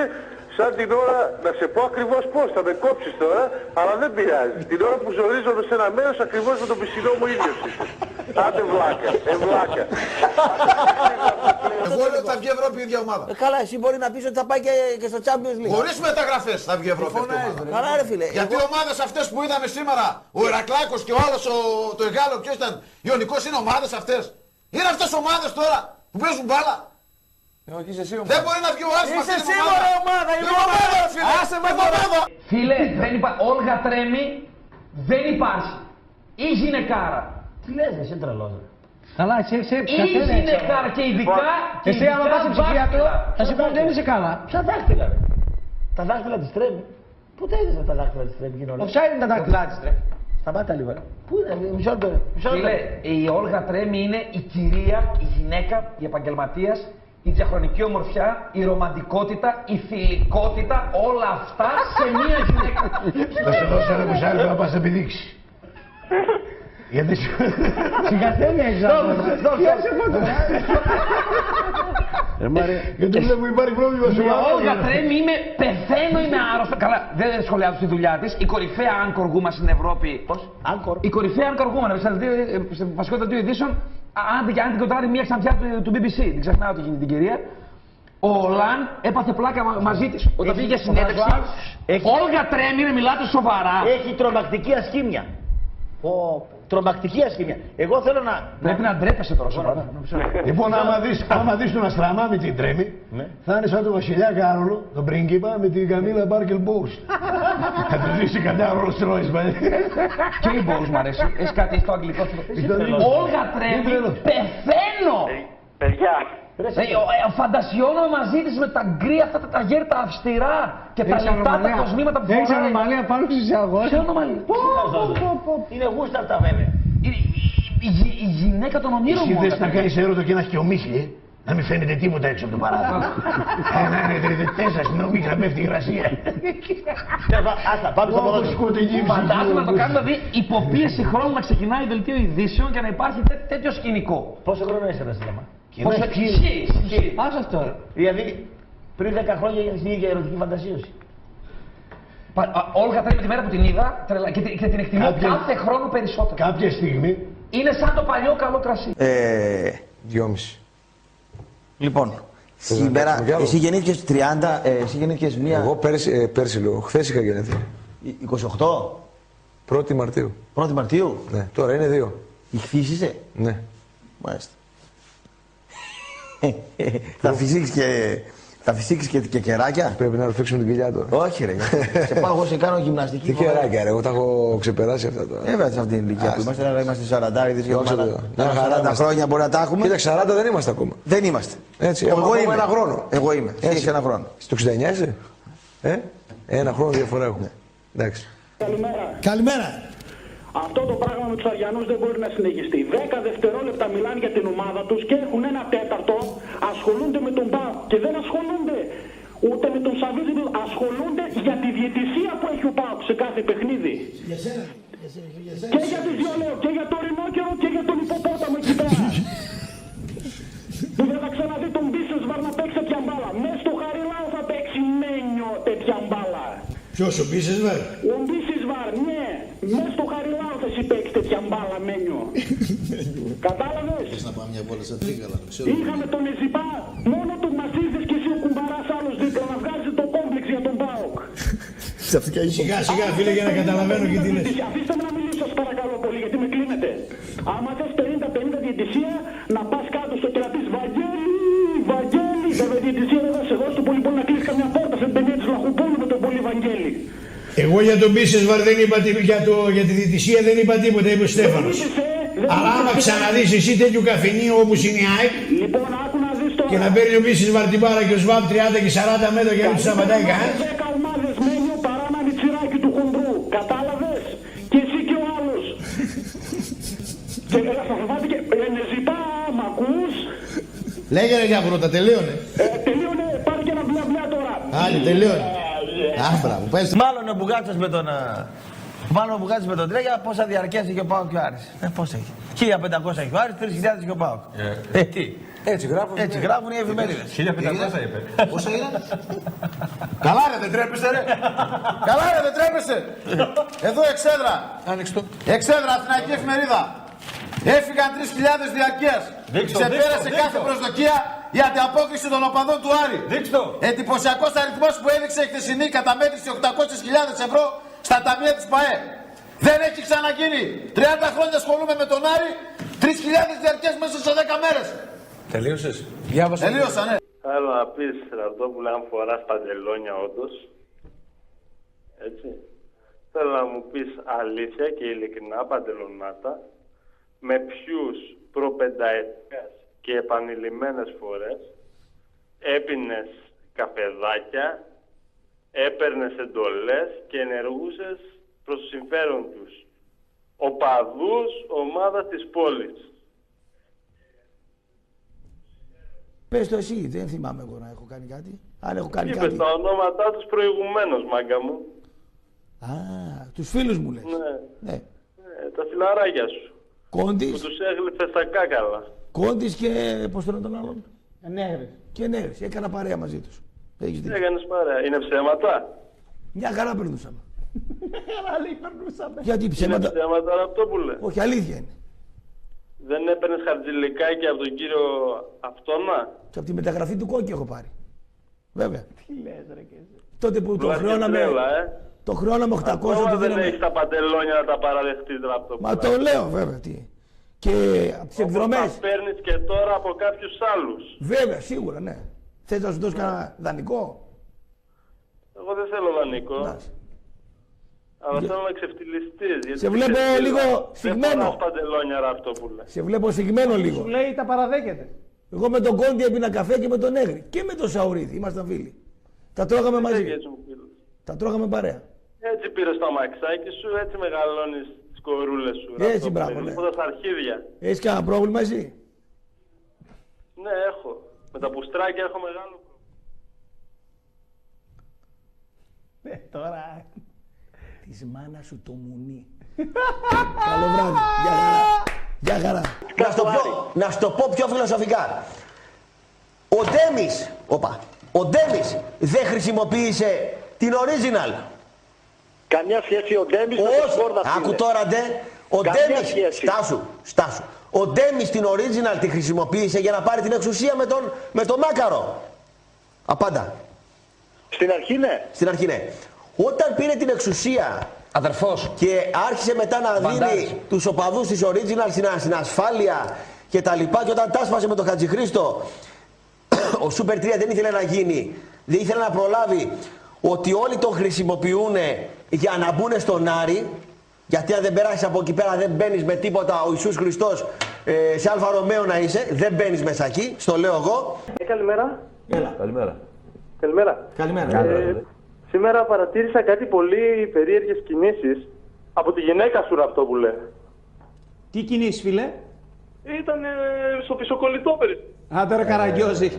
σαν την ώρα, να σε πω ακριβώς πώς, θα με κόψεις τώρα, αλλά δεν πειράζει. Την ώρα που ζορίζομαι σε ένα μέρος ακριβώς με τον πισινό μου ίδιος είσαι. Άντε βλάκα, βλάκα. Εγώ λέω ότι θα βγει η Ευρώπη η ίδια ομάδα. Καλά, εσύ μπορεί να πεις ότι θα πάει και στο Champions League. Χωρίς μεταγραφές θα βγει η Ευρώπη αυτή η ομάδα. Καλά ρε φίλε. Γιατί οι ομάδες αυτές που είδαμε σήμερα, ο Ηρακλάκος και ο άλλος το Εγάλο, ποιος ήταν, Ιωνικός, είναι ομάδες αυτές. Είναι αυτές ομάδες τώρα που παίζουν μπάλα. Όχι, είσαι εσύ ομάδα. Δεν μπορεί να βγει ο Άσπας. Είσαι εσύ ομάδα. Είναι ομάδα, φίλε. Άσε με ομάδα. Φίλε, δεν υπάρχει. Όλγα Τρέμι δεν υπάρχει. Ή γυναικάρα. Τι λες, εσύ τρελός. Καλά, εσύ γυναικάρα και ειδικά. Εσύ άμα πας σε ψυχίατρο, θα σου πει ότι δεν είσαι καλά. Ποια δάχτυλα ρε. Τα δάχτυλα της Τρέμι. Πού τα είδες τα δάχτυλα της Τρέμι γίνονται. Ποια είναι τα δάχτυλα της Τρέμι. Σταμάτα λίγο. Πού είναι, μισό λεπτό. Φίλε, η Όλγα Τρέμι είναι η κυρία, η γυναίκα, η επαγγελματίας, η διαχρονική ομορφιά, η ρομαντικότητα, η θηλυκότητα, όλα αυτά σε μία γυναίκα. Θα σε δώσω ένα μισάρικο να πας να επιδείξεις. Γιατί σου... Σιγαστέλια έχεις αυτό. Πιάσε φώτο. Γιατί βλέπω υπάρχει πρόβλημα σου. Η Όλγα Τρέμι πεθαίνω, είμαι άρρωστα. Καλά, δεν σχολιάζω τη δουλειά της. Η κορυφαία Anchor Woman στην Ευρώπη. Πώς? Anchor. Η κορυφαία Anchor Woman, σε βασικό δελτίο ειδήσεων, αν την κοντράρει μια ξανθιά του BBC. Δεν ξεχνάω την κυρία. Ο Ολάν έπαθε πλάκα μαζί της. Όταν πήγε για συνέντευξη. Όλγα Τρέμι, μιλάτε σοβαρά. Έχει τρομακτική ασχήμια. Τρομακτική ασχήμια. Εγώ θέλω να... Πρέπει να ντρέπεσαι τώρα σοβαρά. Λοιπόν, άμα δεις τον Αστραμά με την Τρέμι, θα είναι σαν τον Βασιλιά Κάρολο, τον πρίγκιπα, με την Καμίλα Μπάρκελ Μπόους. Θα του δείξει κατά Rolls Royce, παιδί. Και η Μπόους μ' αρέσει. Έχεις κάτι στο αγγλικό σου. Όλγα Τρέμι, πεθαίνω! Παιδιά. Φαντασιώνω μαζί της με τα γκρία αυτά τα ταγέρτα αυστηρά και τα λεπτά τα κοσμήματα που φοράει. Έχεις ανομαλία πάνω στους εισαγωγούς. Ποια ανομαλία? Είναι γούστα αυτά βέβαια. Η γυναίκα των ονείρων μου. Εσύ δες να κάνεις έρωτο και να έχει και ομίχλη, να μην φαίνεται τίποτα έξω από το παράθυρο. Να είναι τριδετές στην ομίχλη να πέφτει η υγρασία. Άστα, πάμε στο ποδόσφαιρο. Φαντάζομαι να το κάνουμε δηλαδή υποπίεση χρόνου να ξεκινάει δελτίο ειδήσεων και να υπάρχει τέτοιο σκηνικό. Πόσο χρόνο είσαι, Βασίλεμα? Πόσο ισχύει. Άσε αυτό. Δηλαδή πριν 10 χρόνια έγινε στην ίδια ερωτική φαντασίωση. Όλγα Τρέμι τη μέρα που την είδα και την εκτιμώ κάθε χρόνο περισσότερο. Κάποια στιγμή. Είναι σαν το παλιό καλό κρασί. 2,5. Λοιπόν, σήμερα εσύ γεννήθηκες 30, εσύ γεννήθηκες μία... Εγώ πέρσι λέω, χθες είχα γεννηθεί. 28. 1η Μαρτίου. 1η Μαρτίου. Ναι, τώρα είναι 2. Ηχθείς είσαι. Ναι. Μάλιστα. Θα φυσήξεις και κεράκια. Πρέπει να ρουφήξουμε την κοιλιά τώρα. Όχι ρε. Σε πάω εγώ σε κάνω γυμναστική. Τι κεράκια ρε, εγώ τα έχω ξεπεράσει αυτά τώρα. Βέβαια σε αυτήν την ηλικία που είμαστε, αλλά είμαστε 40 χρόνια μπορεί να τα έχουμε. Κοίταξε, 40 δεν είμαστε ακόμα. Δεν είμαστε. Έτσι, εγώ είμαι. Ένα χρόνο. Εγώ είμαι. Έχεις ένα χρόνο. Στο 69 είσαι. Ένα χρόνο διαφορά έχουμε. Εντάξει. Καλημέρα. Αυτό το πράγμα με τους Αριανούς δεν μπορεί να συνεχιστεί. 10 δευτερόλεπτα μιλάνε για την ομάδα τους και έχουν ένα τέταρτο, ασχολούνται με τον ΠΑΟΚ και δεν ασχολούνται ούτε με τον Σαββίδη, ασχολούνται για τη διαιτησία που έχει ο ΠΑΟΚ σε κάθε παιχνίδι. Και για τις δύο λέω, και για το ρινόκερο και για τον υποπόταμο εκεί πέρα. Που δεν θα ξαναδεί τον Μπίσεσβαρ να παίξει τέτοια μπάλα. Μες στο Χαριλάου θα παίξει Μένιο τέτοια μπάλα. Ποιος ο Μπίσεσβαρ? Ο Μπίσεσβαρ, ναι. Μες στο Χαριλάου θα παίξει τέτοια μπάλα Μένιο. Κατάλαβες? Θες να πάμε μια βόλτα στα Τρίγαλα, το ξέρω. Είχαμε τον Εζιπά, μόνο του μας είδες και εσύ ο κουμπαράς άλλος δίπλα να βγάζει το κόμπλεξ για τον ΠΑΟΚ. Σιγά σιγά φίλε για να καταλαβαίνω και τι λες. Αφήστε με να μιλήσω σας παρακαλώ πολύ γιατί με κλείνετε. Άμα θες 50-50 διαιτησία να πας κάτω στο τραπέζι. Βαγγέλη, βέβαια διαιτησία δεν θα σε δώσω πολύ πολύ να κλείσεις καμιά πόρτα σε ταινία της Λαχουπόλου με τον πολύ Βαγγέλη. Εγώ για τον Μπίσεσβαρ δεν είπα τίποτα, για τη διαιτησία δεν είπα τίποτα, είπε ο Στέφανος. Αλλά άμα ξαναδείς εσύ τέτοιο καφενείο όπως είναι η ΑΕΚ Λοιπόν, άκου να δεις τώρα. και να παίρνει ο Μίσης Βαρτιμπάρα και ο Σβάμπ 30 και 40 μέτρα και να τους σταματάει κανένας. 10 ομάδες μένιο παρά ένα μιτσιράκι του χοντρού. Κατάλαβες. Και εσύ και ο άλλος. Και θα φοβάται και ζητά, μ' ακούς. Λέγανε για πρώτα, τελείωνε. Τελείωνε, πάρε και ένα μπλα τώρα. Άντε, τελείωνε. Άμπρα, που πες. Μάλλον ο Μπουγάτσος με τον... Μάλλον ο Μπουγάτσος με τον Τρέγια πόσα διαρκές έχει ο ΠΑΟΚ και ο Άρης. Πόσα έχει. 1500 έχει ο Άρης, 3000 έχει ο ΠΑΟΚ. Τι. Έτσι γράφουν. Έτσι γράφουν οι εφημερίδες. 1500 είπε. Πόσα είναι? Καλά ρε, δεν τρέπεστε ρε. Καλά ρε, δεν τρέπεστε. Εδώ Εξέδρα. Άνοιξε το. Εξέδρα, Αθηναϊκή εφημερίδα. Έφυγαν 3.000 διαρκείας. Ξεπέρασε κάθε προσδοκία η ανταπόκριση των οπαδών του Άρη. Εντυπωσιακός αριθμός που έδειξε η χθεσινή καταμέτρηση 800.000 ευρώ στα ταμεία της ΠΑΕ. Δεν έχει ξαναγίνει. 30 χρόνια ασχολούμαι με τον Άρη. 3.000 διαρκείας μέσα σε 10 μέρες. Τελείωσες. Τελείωσα, ναι. Θέλω να πεις, Ραπτόπουλε, αν φοράς παντελόνια όντως. Έτσι. Θέλω να μου πεις αλήθεια και ειλικρινά παντελονάτα. Με ποιους προπενταετίας και επανειλημμένες φορές έπινες καφεδάκια, έπαιρνες εντολές και ενεργούσες προς το συμφέρον τους οπαδούς ομάδας της πόλης. Πες το εσύ, δεν θυμάμαι εγώ να έχω κάνει κάτι. Αν έχω κάνει Είπες κάτι. τα ονόματά τους προηγουμένως, μάγκα μου. Α, τους φίλους μου λες. Ναι. Τα φιλαράκια σου. Κόντις. Που τους έγλυφες τα κάκαλα. Κόντις και πώς τον τον άλλον. Νέγρης. Και Νέγρης. Έκανα παρέα μαζί τους. Έχεις δίκιο. Έκανες παρέα. Είναι ψέματα. Μια χαρά περνούσαμε. Άλλοι περνούσαμε. Γιατί ψέματα. Είναι ψέματα, Ραπτόπουλε. Όχι, αλήθεια είναι. Δεν έπαιρνες χαρτζηλικάκι από τον κύριο Αυτόνα. Και από τη μεταγραφή του Κόκκι έχω πάρει. Βέβαια. Τι λες ρε και εσύ. Τότε που το χρεώναμε. Το χρεώναμε 800. Ακόμα δεν έχεις τα παντελόνια να τα παραδεχτείς, Ραπτόπουλε. Μα το λέω βέβαια. Τι. Και από τις εκδρομές. Τα παίρνεις και τώρα από κάποιους άλλους. Βέβαια, σίγουρα, ναι. Θες να σου δώσω κανένα δανεικό. Εγώ δεν θέλω δανεικό. Αλλά θέλω να ξεφτυλιστείς. Σε βλέπω λίγο σφιγμένο. Δεν φοράς παντελόνια, Ραπτόπουλε. Σε βλέπω σφιγμένο λίγο. Σου λέει τα παραδέχεται. Εγώ με τον Κόντι έπινα καφέ και με τον Νέγρη. Και με τον Σαουρίδη. Ήμασταν φίλοι. Τα τρώγαμε μαζί. Τα τρώγαμε παρέα. Έτσι πήρες το αμαξάκι σου, έτσι μεγαλώνεις τις κορούλες σου. Έτσι, μπράβο, ναι. Στα αρχίδια. Έχεις κανένα πρόβλημα εσύ? Ναι, έχω. Με τα πουστράκια έχω μεγάλο πρόβλημα. Τώρα. Της μάνας σου το μουνί. Καλό βράδυ. Γεια χαρά. Να σου το πω πιο φιλοσοφικά. Ο Ντέμις δεν χρησιμοποίησε την original. Καμιά σχέση ο Ντέμις με τον Σκόρδα. Άκου τώρα ντε. Ο Ντέμις, στάσου. Ο Ντέμις την original τη χρησιμοποίησε για να πάρει την εξουσία με τον Μάκαρο. Απάντα. Στην αρχή ναι. Στην αρχή ναι. Όταν πήρε την εξουσία αδερφός και άρχισε μετά να δίνει τους οπαδούς της original στην ασφάλεια και τα λοιπά, και όταν τάσπασε με τον Χατζηχρήστο, ο Super 3 δεν ήθελε να γίνει, δεν ήθελε να προλάβει ότι όλοι τον χρησιμοποιούν για να μπουν στον Άρη, γιατί αν δεν περάσεις από εκεί πέρα δεν μπαίνεις με τίποτα, ο Ιησούς Χριστός σε Αλφα Ρωμαίο να είσαι, δεν μπαίνεις μέσα εκεί, στο λέω εγώ. Καλημέρα. Καλημέρα. Καλημέρα. Σήμερα παρατήρησα κάτι πολύ περίεργες κινήσεις από τη γυναίκα σου, Ραπτόπουλε. Τι κινήσεις, φίλε? Ήταν στο πισωκολλητό περίπου. Άντε ρε Καραγκιόζη.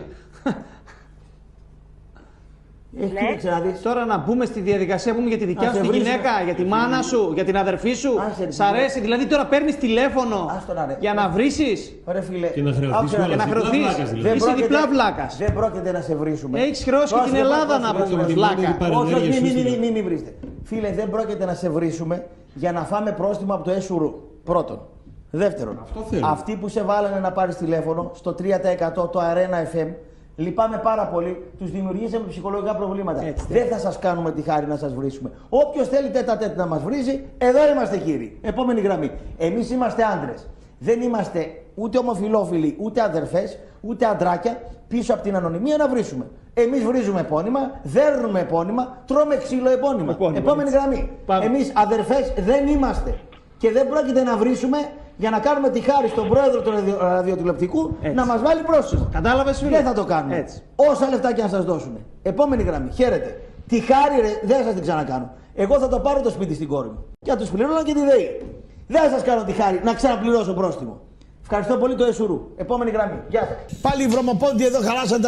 Τώρα να μπούμε στη διαδικασία που για τη δικιά σου τη γυναίκα, για τη μάνα σου, για την αδερφή σου. Σ' αρέσει, δηλαδή τώρα παίρνεις τηλέφωνο για να βρήσεις. Ωραία φίλε. Και να χρεωθείς. Είσαι διπλά βλάκας. Δεν πρόκειται να σε βρίσουμε. Έχεις χρεώσει και την Ελλάδα να πούμε βλάκα. Όχι, μην βρίσκετε. Φίλε, δεν πρόκειται να σε βρίσουμε για να φάμε πρόστιμο από το ΕΣΟΥΡ. Πρώτον. Δεύτερον, αυτοί που σε βάλανε να πάρεις τηλέφωνο στο 3% το Arena FM, λυπάμαι πάρα πολύ, τους δημιουργήσαμε ψυχολογικά προβλήματα. Δεν θα σας κάνουμε τη χάρη να σας βρίσουμε. Όποιος θέλει τέτα να μας βρίζει, εδώ είμαστε κύριοι. Επόμενη γραμμή. Εμείς είμαστε άντρες. Δεν είμαστε ούτε ομοφυλόφιλοι, ούτε αδερφές, ούτε αντράκια πίσω από την ανωνυμία να βρίσουμε. Εμείς βρίζουμε επώνυμα, δέρνουμε επώνυμα, τρώμε ξύλο επώνυμα. Επόμενη γραμμή. Εμείς αδερφές δεν είμαστε. Και δεν πρόκειται να βρίσουμε για να κάνουμε τη χάρη στον πρόεδρο του ραδιοτηλεοπτικού να μας βάλει πρόσημο. Κατάλαβες, φίλε? Δεν θα το κάνουμε. Έτσι. Όσα λεφτά και να σας δώσουν. Επόμενη γραμμή. Χαίρετε. Τη χάρη ρε, δεν θα σας την ξανακάνω. Εγώ θα το πάρω το σπίτι στην κόρη μου. Και θα τους πληρώνω και τη ΔΕΗ. Δεν θα σας κάνω τη χάρη να ξαναπληρώσω πρόστιμο. Ευχαριστώ πολύ το Εσουρού. Επόμενη γραμμή. Γεια σας. Πάλι οι βρωμοπόντιοι εδώ χαλάσαν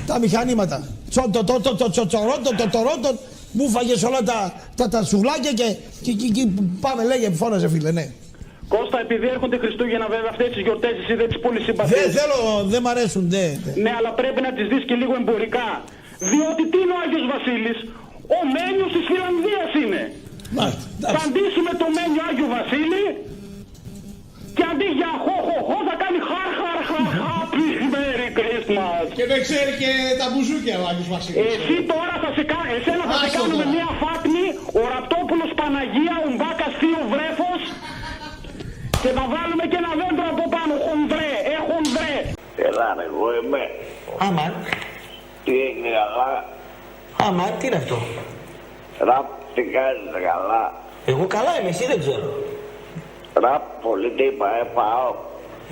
τα μηχανήματα. Τσοτορότο, μου φάγες όλα τα σουβλάκια και πάμε, λέγε, φώναζε φίλε, ναι. Κώστα, επειδή έρχονται Χριστούγεννα, βέβαια αυτές τις γιορτές εσύ δεν τις πολύ συμπαθείς. Δεν θέλω, δεν μ' αρέσουν, Ναι, αλλά πρέπει να τις δεις και λίγο εμπορικά. Διότι τι είναι ο Άγιος Βασίλης? Ο Μένιος της Φιλανδίας είναι. Θα αντίσουμε το Μένιο Άγιο Βασίλη και αντί για χω θα κάνει happy Merry Christmas. Και δεν ξέρει και τα μπουζούκια ο Άγιος Βασίλης. Εσύ τώρα εσένα θα σε κάνουμε μια φάτνη, ο Ραπτόπουλος Παναγία, ο Μπάκας Θείο Βρέφος και θα βάλουμε και ένα δέντρο από πάνω, χονδρέ, χονδρέ. Έλα ρε, εγώ είμαι. Άμα. Τι έγινε καλά? Άμα, τι είναι αυτό? Ραπ, τι κάνεις καλά? Εγώ καλά είμαι, εσύ δεν ξέρω. Ραπ, πωλείται η ΠΑΕ ΠΑΟΚ.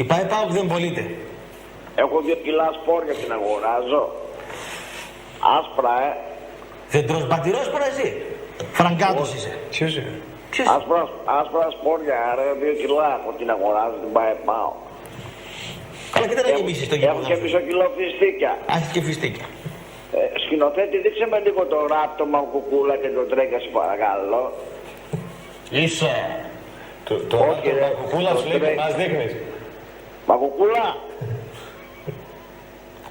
Η ΠΑΕ ΠΑΟΚ δεν πωλείται. Έχω 2 κιλά σπόρια, την αγοράζω. Άσπρα, Δεν τρως πατηρόσπορα εσύ. Φραγκάτος είσαι. Ποιος είσαι? Άσπρα σπόρια, ρε, 2 κιλά έχω, την αγοράζω, την ΠΑΕ ΠΑΟΚ. Καλά, και δεν θα γεμίσεις το γεμάτο. Έχω και πίσω κιλό φιστίκια. Έχεις και φιστίκια. Σκηνοθέτη, δείξε με λίγο το ραπ, το Μαγκουκούλα και το Τρέκα, σε παρακαλώ. Είσαι. Το ραπ, το Μαγκουκούλα σου λέει και μας δείχνεις. Μαγκουκούλα.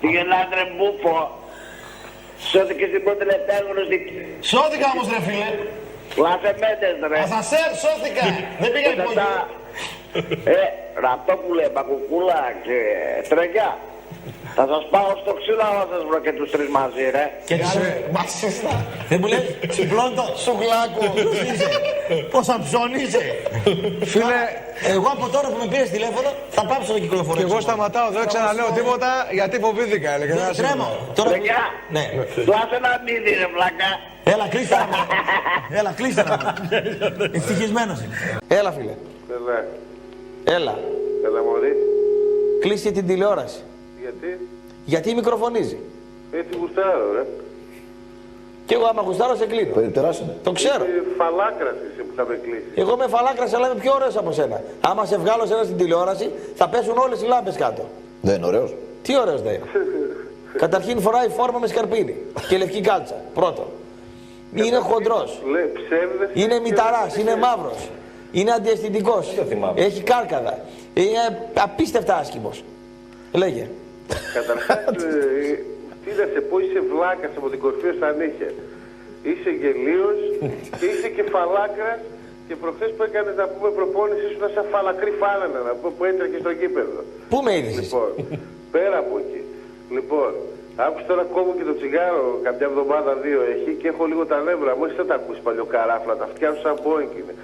Πήγαινε άντρε μπούφο. Σώθηκε στην πρώτη τελευταία γνωστή. Σώθηκα όμως ρε φίλε. Κλάσε μέτες ρε. Ασανσέρ, σώθηκα. Δεν πήγα υπόγειο. Ραπτόπουλε, Μαγκουκούλα και Τρέκα. Θα σας πάω στο ξύλο να σας βρω και τους 3 μαζί ρε. Και τους μασίστα. Δεν μου λες, τσιμπλόντο, σουγλάκο, είσαι. Πόσα ψώνι είσαι. Φίλε, εγώ από τώρα που με πήρες τηλέφωνο θα πάψω να κυκλοφορώ. Και εγώ σταματάω, δεν ξαναλέω τίποτα γιατί φοβήθηκα. Δεν τρέμω. Τρέκα, πλάσε ένα μύδι ρε βλάκα. Έλα, κλείστε να μου. Έλα, κλείστε να μου. Ευτυχισμένος είμαι. Έλα φίλε. Έλα. Έλα μωρή. Κλείστε την τηλεόραση. Γιατί μικροφωνίζει. Έτσι γουστάρω, ρε. Κι εγώ άμα γουστάρω σε κλείνω. Το ξέρω. Φαλάκρας είσαι που θα με κλείσει. Εγώ είμαι φαλάκρας, αλλά είμαι πιο ωραίος από σένα. Άμα σε βγάλω σένα στην τηλεόραση, θα πέσουν όλες οι λάμπες κάτω. Δεν είναι ωραίος. Τι ωραίος δεν είναι. Καταρχήν φοράει φόρμα με σκαρπίνι και λευκή κάλτσα. Πρώτον. Είναι χοντρός. Είναι μηταράς, είναι μαύρος. Είναι αντιαισθητικός. Έχει κάρκαδα. Είναι απίστευτα άσχημος. Λέγε. Καταρχάς, τι να σε πω, είσαι βλάκας από την κορφή ως ανήχε. Είσαι γελίος και είσαι και φαλάκρας και προχθές που έκανες να πούμε προπόνηση ήσουν σαν φαλακρή φάλαινα να πούμε που έτρεχε στο γήπεδο. Πού με είδες? Λοιπόν, πέρα από εκεί. Λοιπόν, άκουσε τώρα κόβω και το τσιγάρο κάποια εβδομάδα 2 έχει και έχω λίγο τα νεύρα μου. Εσύ δεν τα ακούσεις παλιοκαράφλα, τα φτιάχνω σαν Boeing είναι.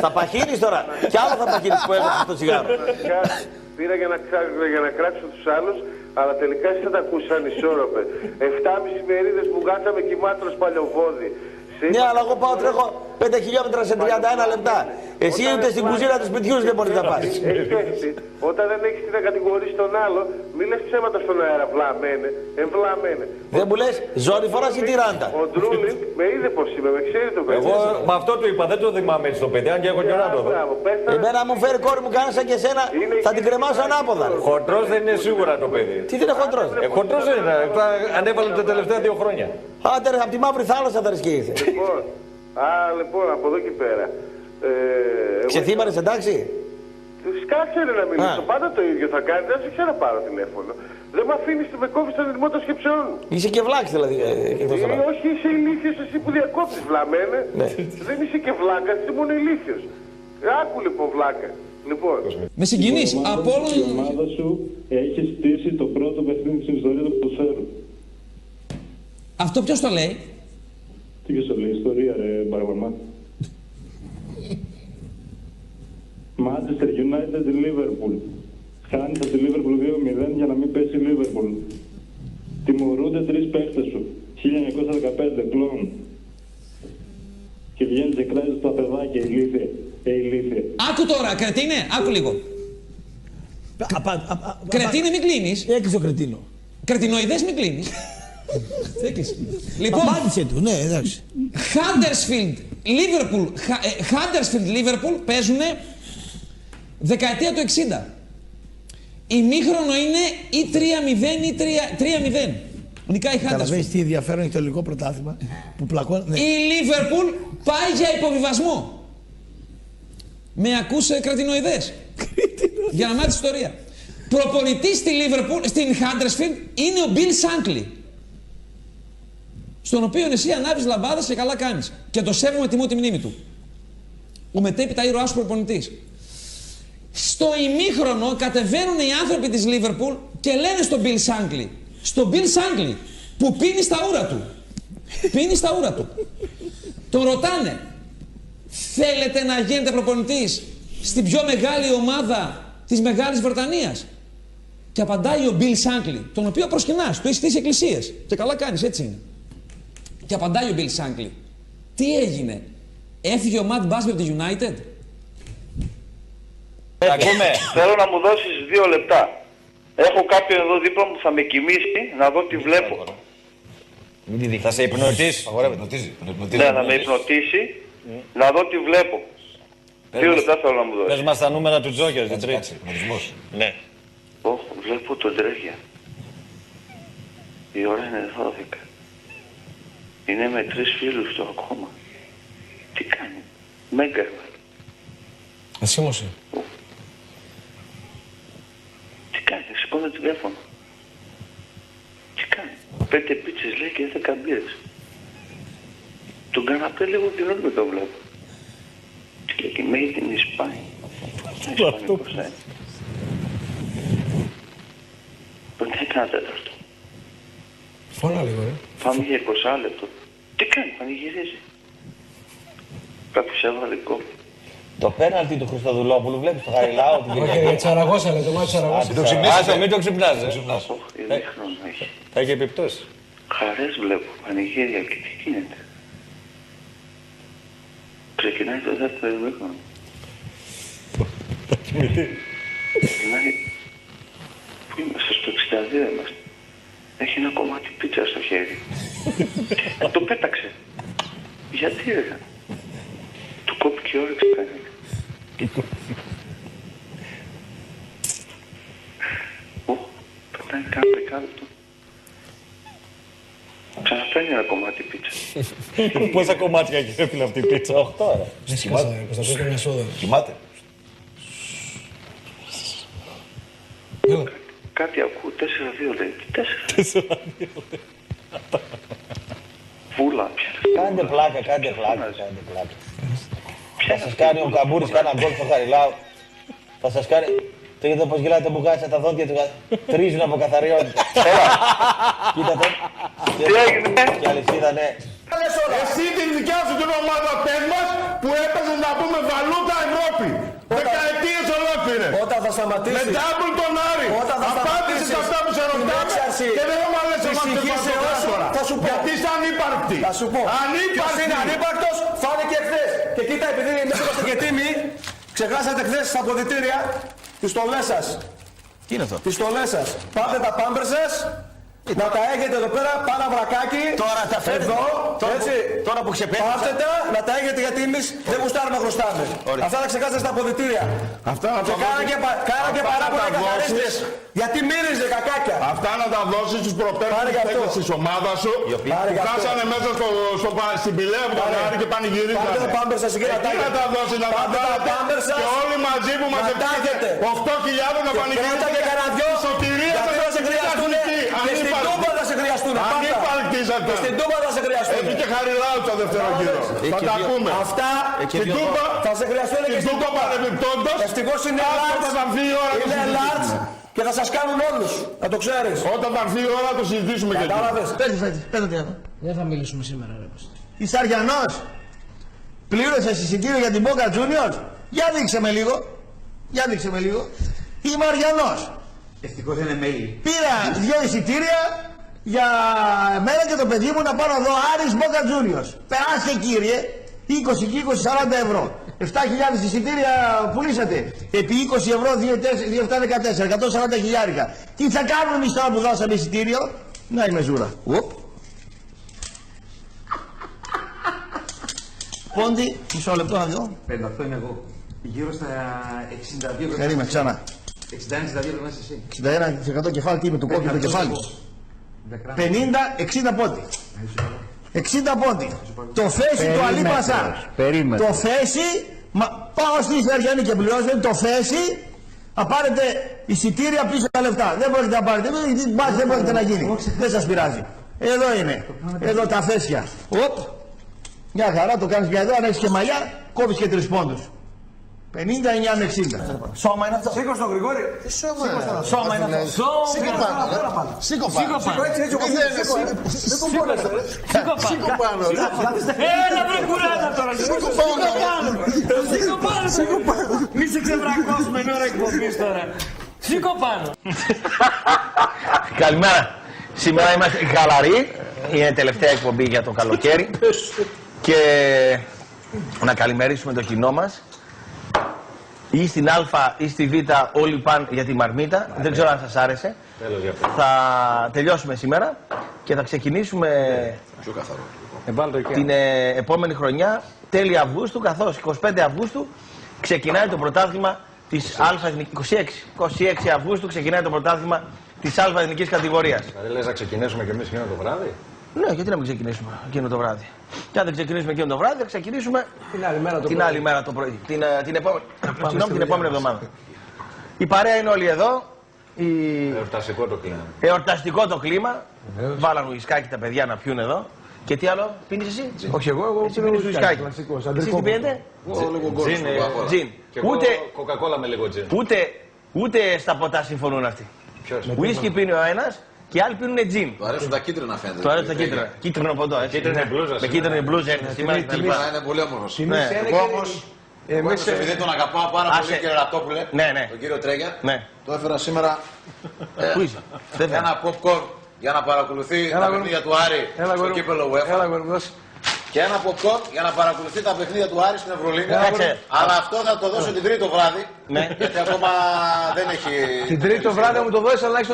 Θα παχύνεις τώρα. Κι άλλο θα παχύνεις που έβγαλες το τσιγάρο. Πήρα για να κράξω τους άλλους, αλλά τελικά εσύ θα τα ακούσεις σαν ισόρροπε. 7,5 ημερίδες που γάτσαμε κοιμάτρος παλιοβόδι. Ναι, αλλά εγώ πάω τρέχω 5 χιλιόμετρα σε 31 λεπτά. Εσύ ούτε στην κουζίνα του σπιτιού δεν μπορείς να πας. Όταν δεν έχεις τι να κατηγορήσεις τον άλλο, μη λες ψέματα στον αέρα. Βλαμμένε, εμβλαμμένε. Δεν μου λες, ζώνη φοράς ή τυράντα. Ο Ντρούλινγκ με είδε πως είμαι, με ξέρει το παιδί. Εγώ με αυτό του είπα, δεν το θυμάμαι έτσι το παιδί, αν και έχω καιρό να το δω. Εμένα μου φέρει κόρη μου κανένα σαν και εσένα, θα την κρεμάσω ανάποδα. Χοντρός δεν είναι σίγουρα το παιδί. Τι δεν είναι χοντρός? Χοντρός δεν είναι, ανέβαλε τα τελευταία 2 χρόνια. Άντε ρε, απ' τη μαύρη θάλασσα θα και ήρθε. Λοιπόν, από εδώ και πέρα. Ξεθύμαρες εντάξει? Φυσικά ξέρει να μιλήσω. Πάντα το ίδιο θα κάνει, δεν σε ξέρω να πάρω τηλέφωνο. Δεν με αφήνεις, με κόβεις τον ρυθμό των σκεψεών. Είσαι και βλάκης δηλαδή. Όχι, είσαι ηλίθιος εσύ που διακόπτεις, βλαμμένε. Δεν είσαι και βλάκας, είσαι μόνο ηλίθιος. Άκου λοιπόν βλάκα. Λοιπόν. Με συγκινείς. Από όλο η ομάδα σου έχει στήσει το πρώτο παιχνίδι στην ιστορία του ποδοσφαίρου. Αυτό ποιος το λέει? Τι ποιος το λέει, ιστορία ρε Μπαρβαμά. Manchester United Liverpool. Χάνεις από τη Liverpool 2-0 για να μην πέσει η Liverpool. Τιμωρούνται 3 παίχτες σου. 1915, κλόν. Και βγαίνεις και κράζεις τα παιδάκια, ηλίθεια. ηλίθεια. Άκου τώρα, κρετίνε, άκου λίγο. Κρετίνε, μην κλείνεις. Έκλεισε ο κρετίνο. Κρετινοειδές, μην κλείνεις. Έκλεισε. Λοιπόν, απάντησε του, ναι, εντάξει. Huddersfield, Liverpool παίζουνε δεκαετία του 60. Ημίχρονο είναι ή 3-0 ή 3-0. Νικάει η Huddersfield. Καταλαβαίνεις τι ενδιαφέρον έχει το ελληνικό πρωτάθλημα που πλακώνει. Ναι. Η Liverpool πάει για υποβιβασμό. Με ακούσε κρατινοειδές. Για να μάθεις ιστορία. Προπονητής στη Liverpool, στην Huddersfield είναι ο Bill Shankly. Στον οποίο εσύ ανάβεις λαμπάδες και καλά κάνεις. Και το σέβομαι, τιμώ τη μνήμη του. Ο μετέπειτα ήρωάς σου προπονητής. Στο ημίχρονο κατεβαίνουν οι άνθρωποι της Liverpool και λένε στον Bill Shankly. Στον Bill Shankly που πίνει στα ούρα του. Πίνει στα ούρα του. Τον ρωτάνε. Θέλετε να γίνετε προπονητής στην πιο μεγάλη ομάδα της Μεγάλης Βρετανίας? Και απαντάει ο Bill Shankly, τον οποίο προσκυνάς, του έχει στήσει εκκλησίες. Και καλά κάνεις, έτσι είναι. Και απαντάει ο Bill Shankly. Τι έγινε? Έφυγε ο Matt Busby από τη United? Θέλω να μου δώσεις 2 λεπτά. Έχω κάποιον εδώ δίπλα μου που θα με κοιμήσει να δω τι βλέπω. Θα σε υπνοτίσει. Ναι, να με υπνοτίσει, να δω τι βλέπω. 2 λεπτά θέλω να μου δώσεις. Πες μας τα νούμερα του Τζόκερ, την Τρίτη. Ναι. Βλέπω τον Τρέχεια. Η ώρα είναι 12. Είναι με 3 φίλους του ακόμα. Τι κάνει? Μέγκα. Ασήμωσε. Τι κάνει? Σηκώνω τηλέφωνο. Τι κάνει? 5 πίτσες λέει και 10 μπύρες. Τον καναπέ λίγο την ώρα το βλέπω. Τι λέει και made in Spain. Ισπανικός είναι. Τον έκανα 4. Φώνα λίγο, Πάμε για 20 λεπτό. Τι κάνει? Πανηγυρίζει. Κάποιος έβαλε κόμπι. Το πέναλτι του Χριστοδουλόπουλου, βλέπεις το Χαριλάου. Όχι, για Τσαραγώσα λέει, το μάτι Τσαραγώσα. Μην το ξυπνάς. Έχει. Θα έχει επιπτώσει. Χαρές βλέπω, πανηγύρια και τι γίνεται. Ξεκινάει το δεύτερο ημίχρονο. Ξεκινάει. Πού είμαστε, στο 62 είμαστε. Έχει ένα κομμάτι πίτσα στο χέρι. Το πέταξε. Γιατί ρε? Του κόπηκε η όρεξη κανένα. Πετάει κάνα δεκάλεπτο. Ξαναπαίνει ένα κομμάτι πίτσα. Πόσα κομμάτια έχει έφυγε αυτή η πίτσα? 8 ώρα. Δεν σκάσα, Κωνσταντίνο, μια σόδα. Κοιμάται. Κάτι ακούω, 4-2 λέει. 4-2 λέει. Βούλα, κάντε πλάκα. Θα σας κάνει ο Καμπούρης κάνα γκολ στο Χαριλάου. Θα σας κάνει... Το είδατε πως γελάτε μπουκάτσα τα δόντια του. Τρίζουν από καθαριότητα. Κοίτατε. Τι έγινε? Και αλυσίδα, ναι. Εσύ την δικιά σου την ομάδα πες μας που έπαιζε να πούμε βαλούτα Ευρώπη. Δεκαετίες ολόκληρες. Όταν θα σταματήσεις. Με double τον Άρη. Απάντησες αυτά που σε ρωτάμε και δεν μου αρέσει εμάς και τώρα. Γιατί είσαι ανύπαρκτη. Θα σου πω. Ποιος είναι ανύπαρκτος, φάνηκε χθες. Και κοίτα, επειδή εμείς είμαστε και τίμοι, ξεχάσατε χθες στα αποδυτήρια τις στολές σας. Τι είναι αυτό? Τις στολές σας. Πάτε τα πάμπερ σας. Να τα έχετε εδώ πέρα, πάρα βρακάκι. Τώρα τα φέρετε. Εδώ, έτσι. Τώρα που ξεπέφτει. Πάτε τα, να τα έχετε γιατί εμείς δεν γουστάρουμε να χρωστάμε. Αυτά τα ξεχάσετε στα αποδυτήρια. Αυτά να τα κάνα και παράπονα καθαρίστες. Γιατί μύριζε κακάκια. Αυτά να τα δώσεις στους προπέρασπιστές της ομάδας σου που χάσανε μέσα στην Πηλαία που κανάρι και πανηγυρίζανε. Πάτε τα πάμπερ σας και να τα δώσεις, να τα δώσεις και όλοι μαζί που μας επιτάγετε 8.000 να πανηγυρίζετε και σωτηρία σας στην Αθηνική. Στην Τούμπα θα σε χρειαστούν. Ανύπαρκτήσατε. Στην Τούμπα θα σε χρειαστούν. Έχει και Χαριλάου στο δεύτερο γύρο. Θα τα πούμε. Αυτά στην Τούμπα θα σε χρειαστούν και στην Τούμπα. παρεμπιπτόντως. Ευτυχώς είναι large και θα σας κάνουν όλους. Να το ξέρεις. Όταν θα έρθει η ώρα το συζητήσουμε και εκεί. Κατάλαβες. Πέντε τι. Δεν θα μιλήσουμε σήμερα, ρε. Είσαι Αριανός. Πλήρωσες εισιτήριο για την Boca Juniors. Για δείξε με λίγο. Είμαι Αριανός. Ευτυχώς δεν είναι mail. Πήρα 2 εισιτήρια για μένα και το παιδί μου να πάω να δω Άρης Boca Juniors. Περάστε κύριε, 20 και 20, 40 ευρώ. 7.000 εισιτήρια πουλήσατε. Επί 20 ευρώ, 2.714, 140 χιλιάρικα. Τι θα κάνουμε εμείς τώρα που δώσαμε εισιτήριο? Να η μεζούρα. Πόντι, μισό λεπτό να δω. 58 είμαι εγώ. Γύρω στα 62. Περίμενε ξανά. 61-62 πρέπει να είσαι εσύ. 61% κεφάλι, τι είμαι, του κόκκινου το κεφάλι. 50-60 πόντι. 60 πόντι. Το θέση του Αλή Πασά. Το θέση, πάω στη Στεριανή και πληρώσετε, το θέση, να πάρετε εισιτήρια πίσω τα λεφτά. Δεν μπορείτε να πάρετε, δεν μπορείτε να γίνει. Δεν σας πειράζει. Εδώ είναι. Εδώ τα θέσια. Μια χαρά, το κάνεις για εδώ, αν έχεις και μαλλιά, κόβεις και 3 πόντους. 59 με 60. Σώμα είναι αυτό. Σήκω στο Γρηγόρη. Τι σώμα είναι αυτό? Σώμα είναι αυτό. Σήκω πάνω. Σήκω πάνω. Σήκω πάνω. Έλα βρε κουράτα τώρα. Σήκω πάνω. Μη σε ξεβρακώσουμε η ώρα εκπομπής τώρα. Σήκω πάνω. Καλημέρα. Σήμερα είμαστε χαλαροί. Είναι τελευταία εκπομπή για το καλοκαίρι. Και να καλημερίσουμε το κοινό μας. Ή στην Α ή στη Β όλοι πάνε για τη μαρμίτα. Δεν ξέρω αν σας άρεσε. Θα τελειώσουμε σήμερα και θα ξεκινήσουμε την επόμενη χρονιά τέλη Αυγούστου, καθώς 25 Αυγούστου ξεκινάει το πρωτάθλημα της Α Εθνικής. 26 Αυγούστου ξεκινάει το πρωτάθλημα της Α Εθνικής κατηγορίας. Δηλαδή λες να ξεκινήσουμε κι εμείς εκείνο το βράδυ? Ναι, γιατί να μην ξεκινήσουμε εκείνο το βράδυ. Και αν δεν ξεκινήσουμε εκείνο το βράδυ, θα ξεκινήσουμε την άλλη μέρα το πρωί. Την επόμενη εβδομάδα. Η παρέα είναι όλοι εδώ. Εορταστικό το κλίμα. Εορταστικό το κλίμα. Βάλαν ουισκάκι τα παιδιά να πιούν εδώ. Και τι άλλο, πίνεις εσύ? Όχι εγώ εσύ πίνεις ουισκάκι. Εσείς τι πίνετε? Τζιν. Και κοκακόλα με λίγο τζιν. Ούτε στα ποτά συμφωνούν αυτοί. Ουίσκι πίνει ο ένας. Και άλλοι πίνουν τζιν. Του αρέσουν τα κίτρινα φαίνεται. Του αρέσουν τα κίτρινα. Κίτρινο ποτό, έτσι. Με κίτρινη μπλούζα έρχεται σήμερα. Είναι πολύ όμορφος. Εγώ όμως, επειδή τον αγαπάω πάρα πολύ, κύριε Ραπτόπουλε, τον κύριο Τρέγια, το έφερα σήμερα ένα popcorn για να παρακολουθεί τα παιχνίδια του Άρη στο κύπελλο UEFA. Και ένα popcorn για να παρακολουθεί τα παιχνίδια του Άρη στην Ευρωλίγα. Αλλά αυτό θα το δώσω την Τρίτη το βράδυ. Γιατί ακόμα δεν έχει. Την Τρίτη το βράδυ μου το δώσει, αλλά έχει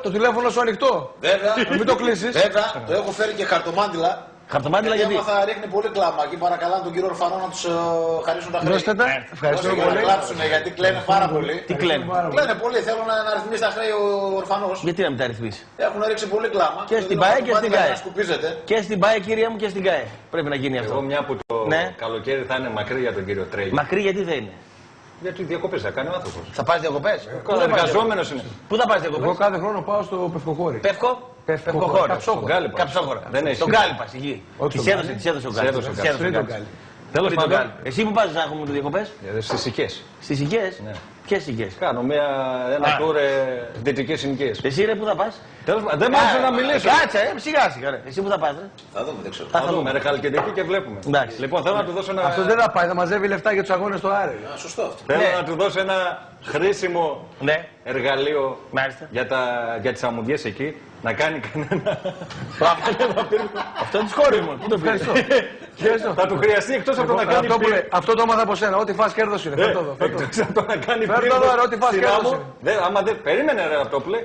το τηλέφωνο σου ανοιχτό. Βέβαια. Μην το κλείσεις. Βέβαια, το έχω φέρει και χαρτομάντιλα. Χαρτομάντιλα γιατί? Θα ρίχνει πολύ κλάμα και παρακαλάνε τον κύριο Ορφανό να τους χαρίσουν τα χρέη. Ευχαριστώ πολύ. Να κλάψουν γιατί κλαίνε πάρα πολύ. Τι κλαίνε? Κλαίνε πολύ, θέλουν να ρυθμίσει τα χρέη ο Ορφανός. Γιατί να μην τα ρυθμίσει? Έχουν ρίξει πολύ κλάμα. Και στην ΠΑΕ και στην ΚΑΕ. Και στην ΠΑΕ, κυρία μου, και στην ΚΑΕ. Πρέπει να γίνει αυτό. Εγώ μια που το καλοκαίρι θα είναι μακρύ για τον κύριο Τρέγια. Μακρύ γιατί δεν είναι? Γιατί διακοπές θα κάνει ο άνθρωπος. Θα πας διακοπές? Εργαζόμενος είναι. Πού θα πας διακοπές? Εγώ κάθε χρόνο πάω στο Πευκοχώρι. Πευκοχώρι. Καψόχωρα. Τον Γκάλι πας εκεί. Της έδωσε ο Γκάλι. Τέλος πάντων. Εσύ που πας να έχουμε διακοπές? Στις Σικές. Στις Σικές? Ποιες Σικές? Κάνω ένα τουρ δυτικές συνοικίες. Εσύ ρε που θα πας? Δεν μ' άρεσε να μιλήσω. Κάτσε σιγά σιγά. Εσύ που θα πας? Θα δούμε, δεν ξέρω. Θα δούμε, ρε Χαλκιδική και βλέπουμε. Λοιπόν, θέλω να του δώσω ένα. Αυτό δεν θα πάει, θα μαζεύει λεφτά για τους αγώνες του Άρη. Σωστό αυτό. Θέλω να του δώσω ένα χρήσιμο εργαλείο για τις αμμουδιές εκεί. Να κάνει κανένα. Αυτό είναι της χώρας μου. Πού το πήρες? Θα του χρειαστεί εκτός από το να κάνει. Αυτό το έμαθα από σένα. Ό,τι φας κέρδος είναι. Φέρ' το να κάνει ό,τι φας κέρδος είναι. Άμα δεν περίμενε ρε Ραπτόπουλε.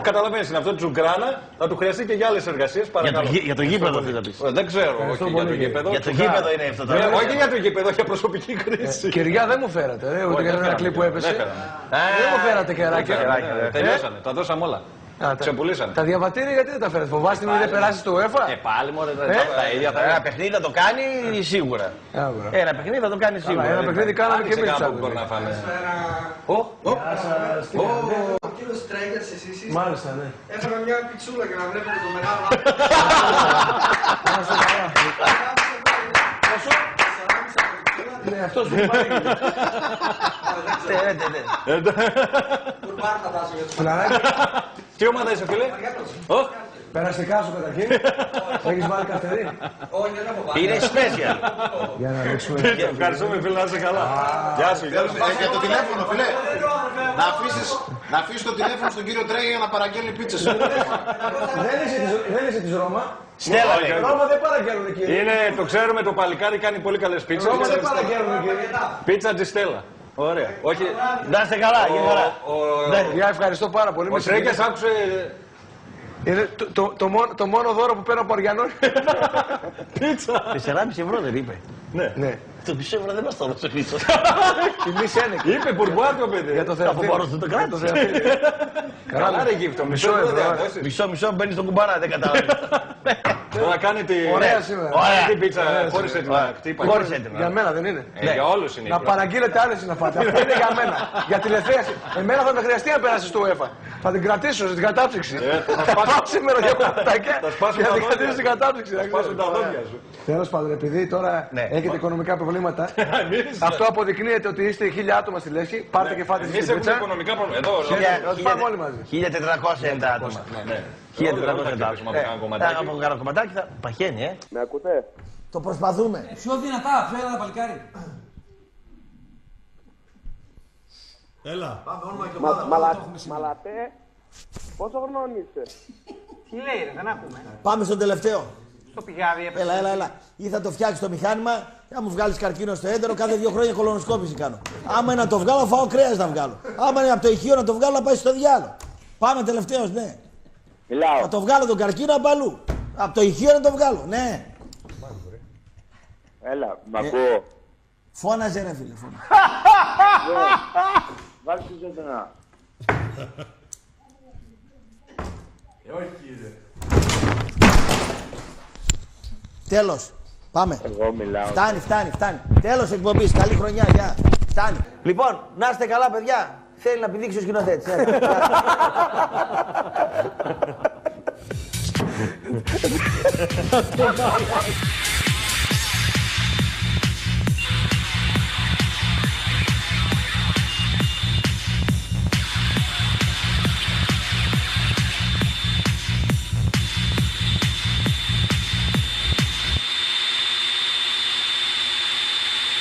Καταλαβαίνεις, είναι αυτό τη Ζουγκράνα, θα του χρειαστεί και για άλλες εργασίες. Για το γήπεδο τι θα πεις? Δεν ξέρω. Όχι για το γήπεδο. Για το γήπεδο είναι αυτό. Όχι για το γήπεδο, για προσωπική κρίση. Κυριά δεν μου φέρατε. Ούτε για ένα κλιπ που έπεσε. Δεν μου φέρατε κεράκια. Τελειώσανε, τα δώσαμε όλα. Ξεπουλήσανε. Τα διαβατήρια γιατί δεν τα φέρετε? Φοβάστε μην δεν περάσει στο UEFA? Πάλι μόνο τα ίδια. Ένα παιχνίδι θα το κάνει σίγουρα. Ένα παιχνίδι θα το κάνει σίγουρα. Ένα παιχνίδι κάναμε και εμείς. Ο κύριος Τρέγιας εσείς είστε? Μάλιστα, ναι. Έφερα μια πιτσούλα για να βλέπετε το μεγάλο. Ναι, αυτός που πάει. Κουρμπάν φαντάζω για τους Φιλαράκι. Τι ομάδα είσαι φίλε? Περαστικά σου καταρχήν. Έχεις βάλει καυτερή? Όχι, δεν έχω βάλει. Είναι special. Για να ρίξουμε. Ευχαριστούμε φίλε, να είσαι καλά. Γεια σου, γεια σου. Για το τηλέφωνο φίλε. Να αφήσεις το τηλέφωνο στον κύριο Τρέγια για να παραγγέλνει πίτσες. Δεν είσαι της Ρώμα. Στέλλα λέει. Ρώμα δεν παραγγέλνουν κύριε. Είναι, το ξέρουμε, το παλικάρι κάνει πολύ καλές πίτσες. Ρώμα δεν παραγγέλνουν κύριε. Πίτσα Τζιστέλλα. Ωραία. Όχι. Να είστε καλά, Γεια, ευχαριστώ πάρα πολύ. Ο Τρέγκας άκουσε... Είναι το μόνο δώρο που παίρνω από Αριανό. Πίτσα. 4,5 ευρώ δεν είπε. Ναι. Το μισό ευρώ δεν μας το έδωσε πίσω. Τιμής ένεκη. Είπε μπουρμπουάτο, παιδί. Για το Θεαθήνη. Από το κράτος. Καλά ρε γύφτο, μισό ευρώ. Μισό μπαίνει στον κουμπάρα, δεν καταλάβει. Τώρα κάνει τη... Ωραία σήμερα. Την πίτσα χωρίς έτοιμα. Χωρίς έτοιμα. Για μένα δεν είναι. Για όλους είναι. Να παραγγείλετε άλλες να φάτε. Αυτό είναι για μένα. Για τηλεθέαση. Εμένα θα με χρειαστεί να περάσει στο UEFA. Θα την κρατήσω στην κατάψυξη. Θα πάω σήμερα για κουτάκια. Για την κρατήσω στην κατάψυξη. Θα σπάσουν τα δόντια σου. Τέλος πάντων, επειδή τώρα έχετε οικονομικά προβλήματα, αυτό αποδεικνύεται ότι είστε 1000 άτομα στη Λέσχη. Πάρτε και φάτε στη Εμείς έχουμε οικονομικά προβλήματα. Θα πάμε όλοι μαζί. 1.400 είναι τα άτομα. 1.400 άτομα. Από ένα κομματάκι θα παχαίνει, Με ακούτε? Το προσπαθούμε. Πιο δυνατά, πιο δυνατά παλικάρι. Έλα. Μαλατέ, πόσο χρονών είσαι? Τι λέει ρε, δεν ακούμε. Πάμε στον τελευταίο. Στο πηγάδι έπαιξε. Έλα. Ή θα το φτιάξει το μηχάνημα, θα μου βγάλει καρκίνο στο έντερο, κάθε 2 χρόνια κολονοσκόπηση κάνω. Άμα είναι να το βγάλω, φάω κρέας να βγάλω. Άμα είναι από το ηχείο να το βγάλω, να πάει στο διάλογο. Πάμε τελευταίος, ναι. Μιλάω. Θα το βγάλω τον καρκίνο από αλλού. Από το ηχείο να το βγάλω, ναι. Έλα, μ' ακούω. Φώναζε ρε φίλε, φώναζε. Βάζεις ζωντανά. Όχι ρε. Τέλος. Πάμε. Εγώ μιλάω. Φτάνει. Τέλος εκπομπής. Καλή χρονιά. Γεια. Φτάνει. Λοιπόν, να είστε καλά παιδιά. Θέλει να πηδήξει ο σκηνοθέτης.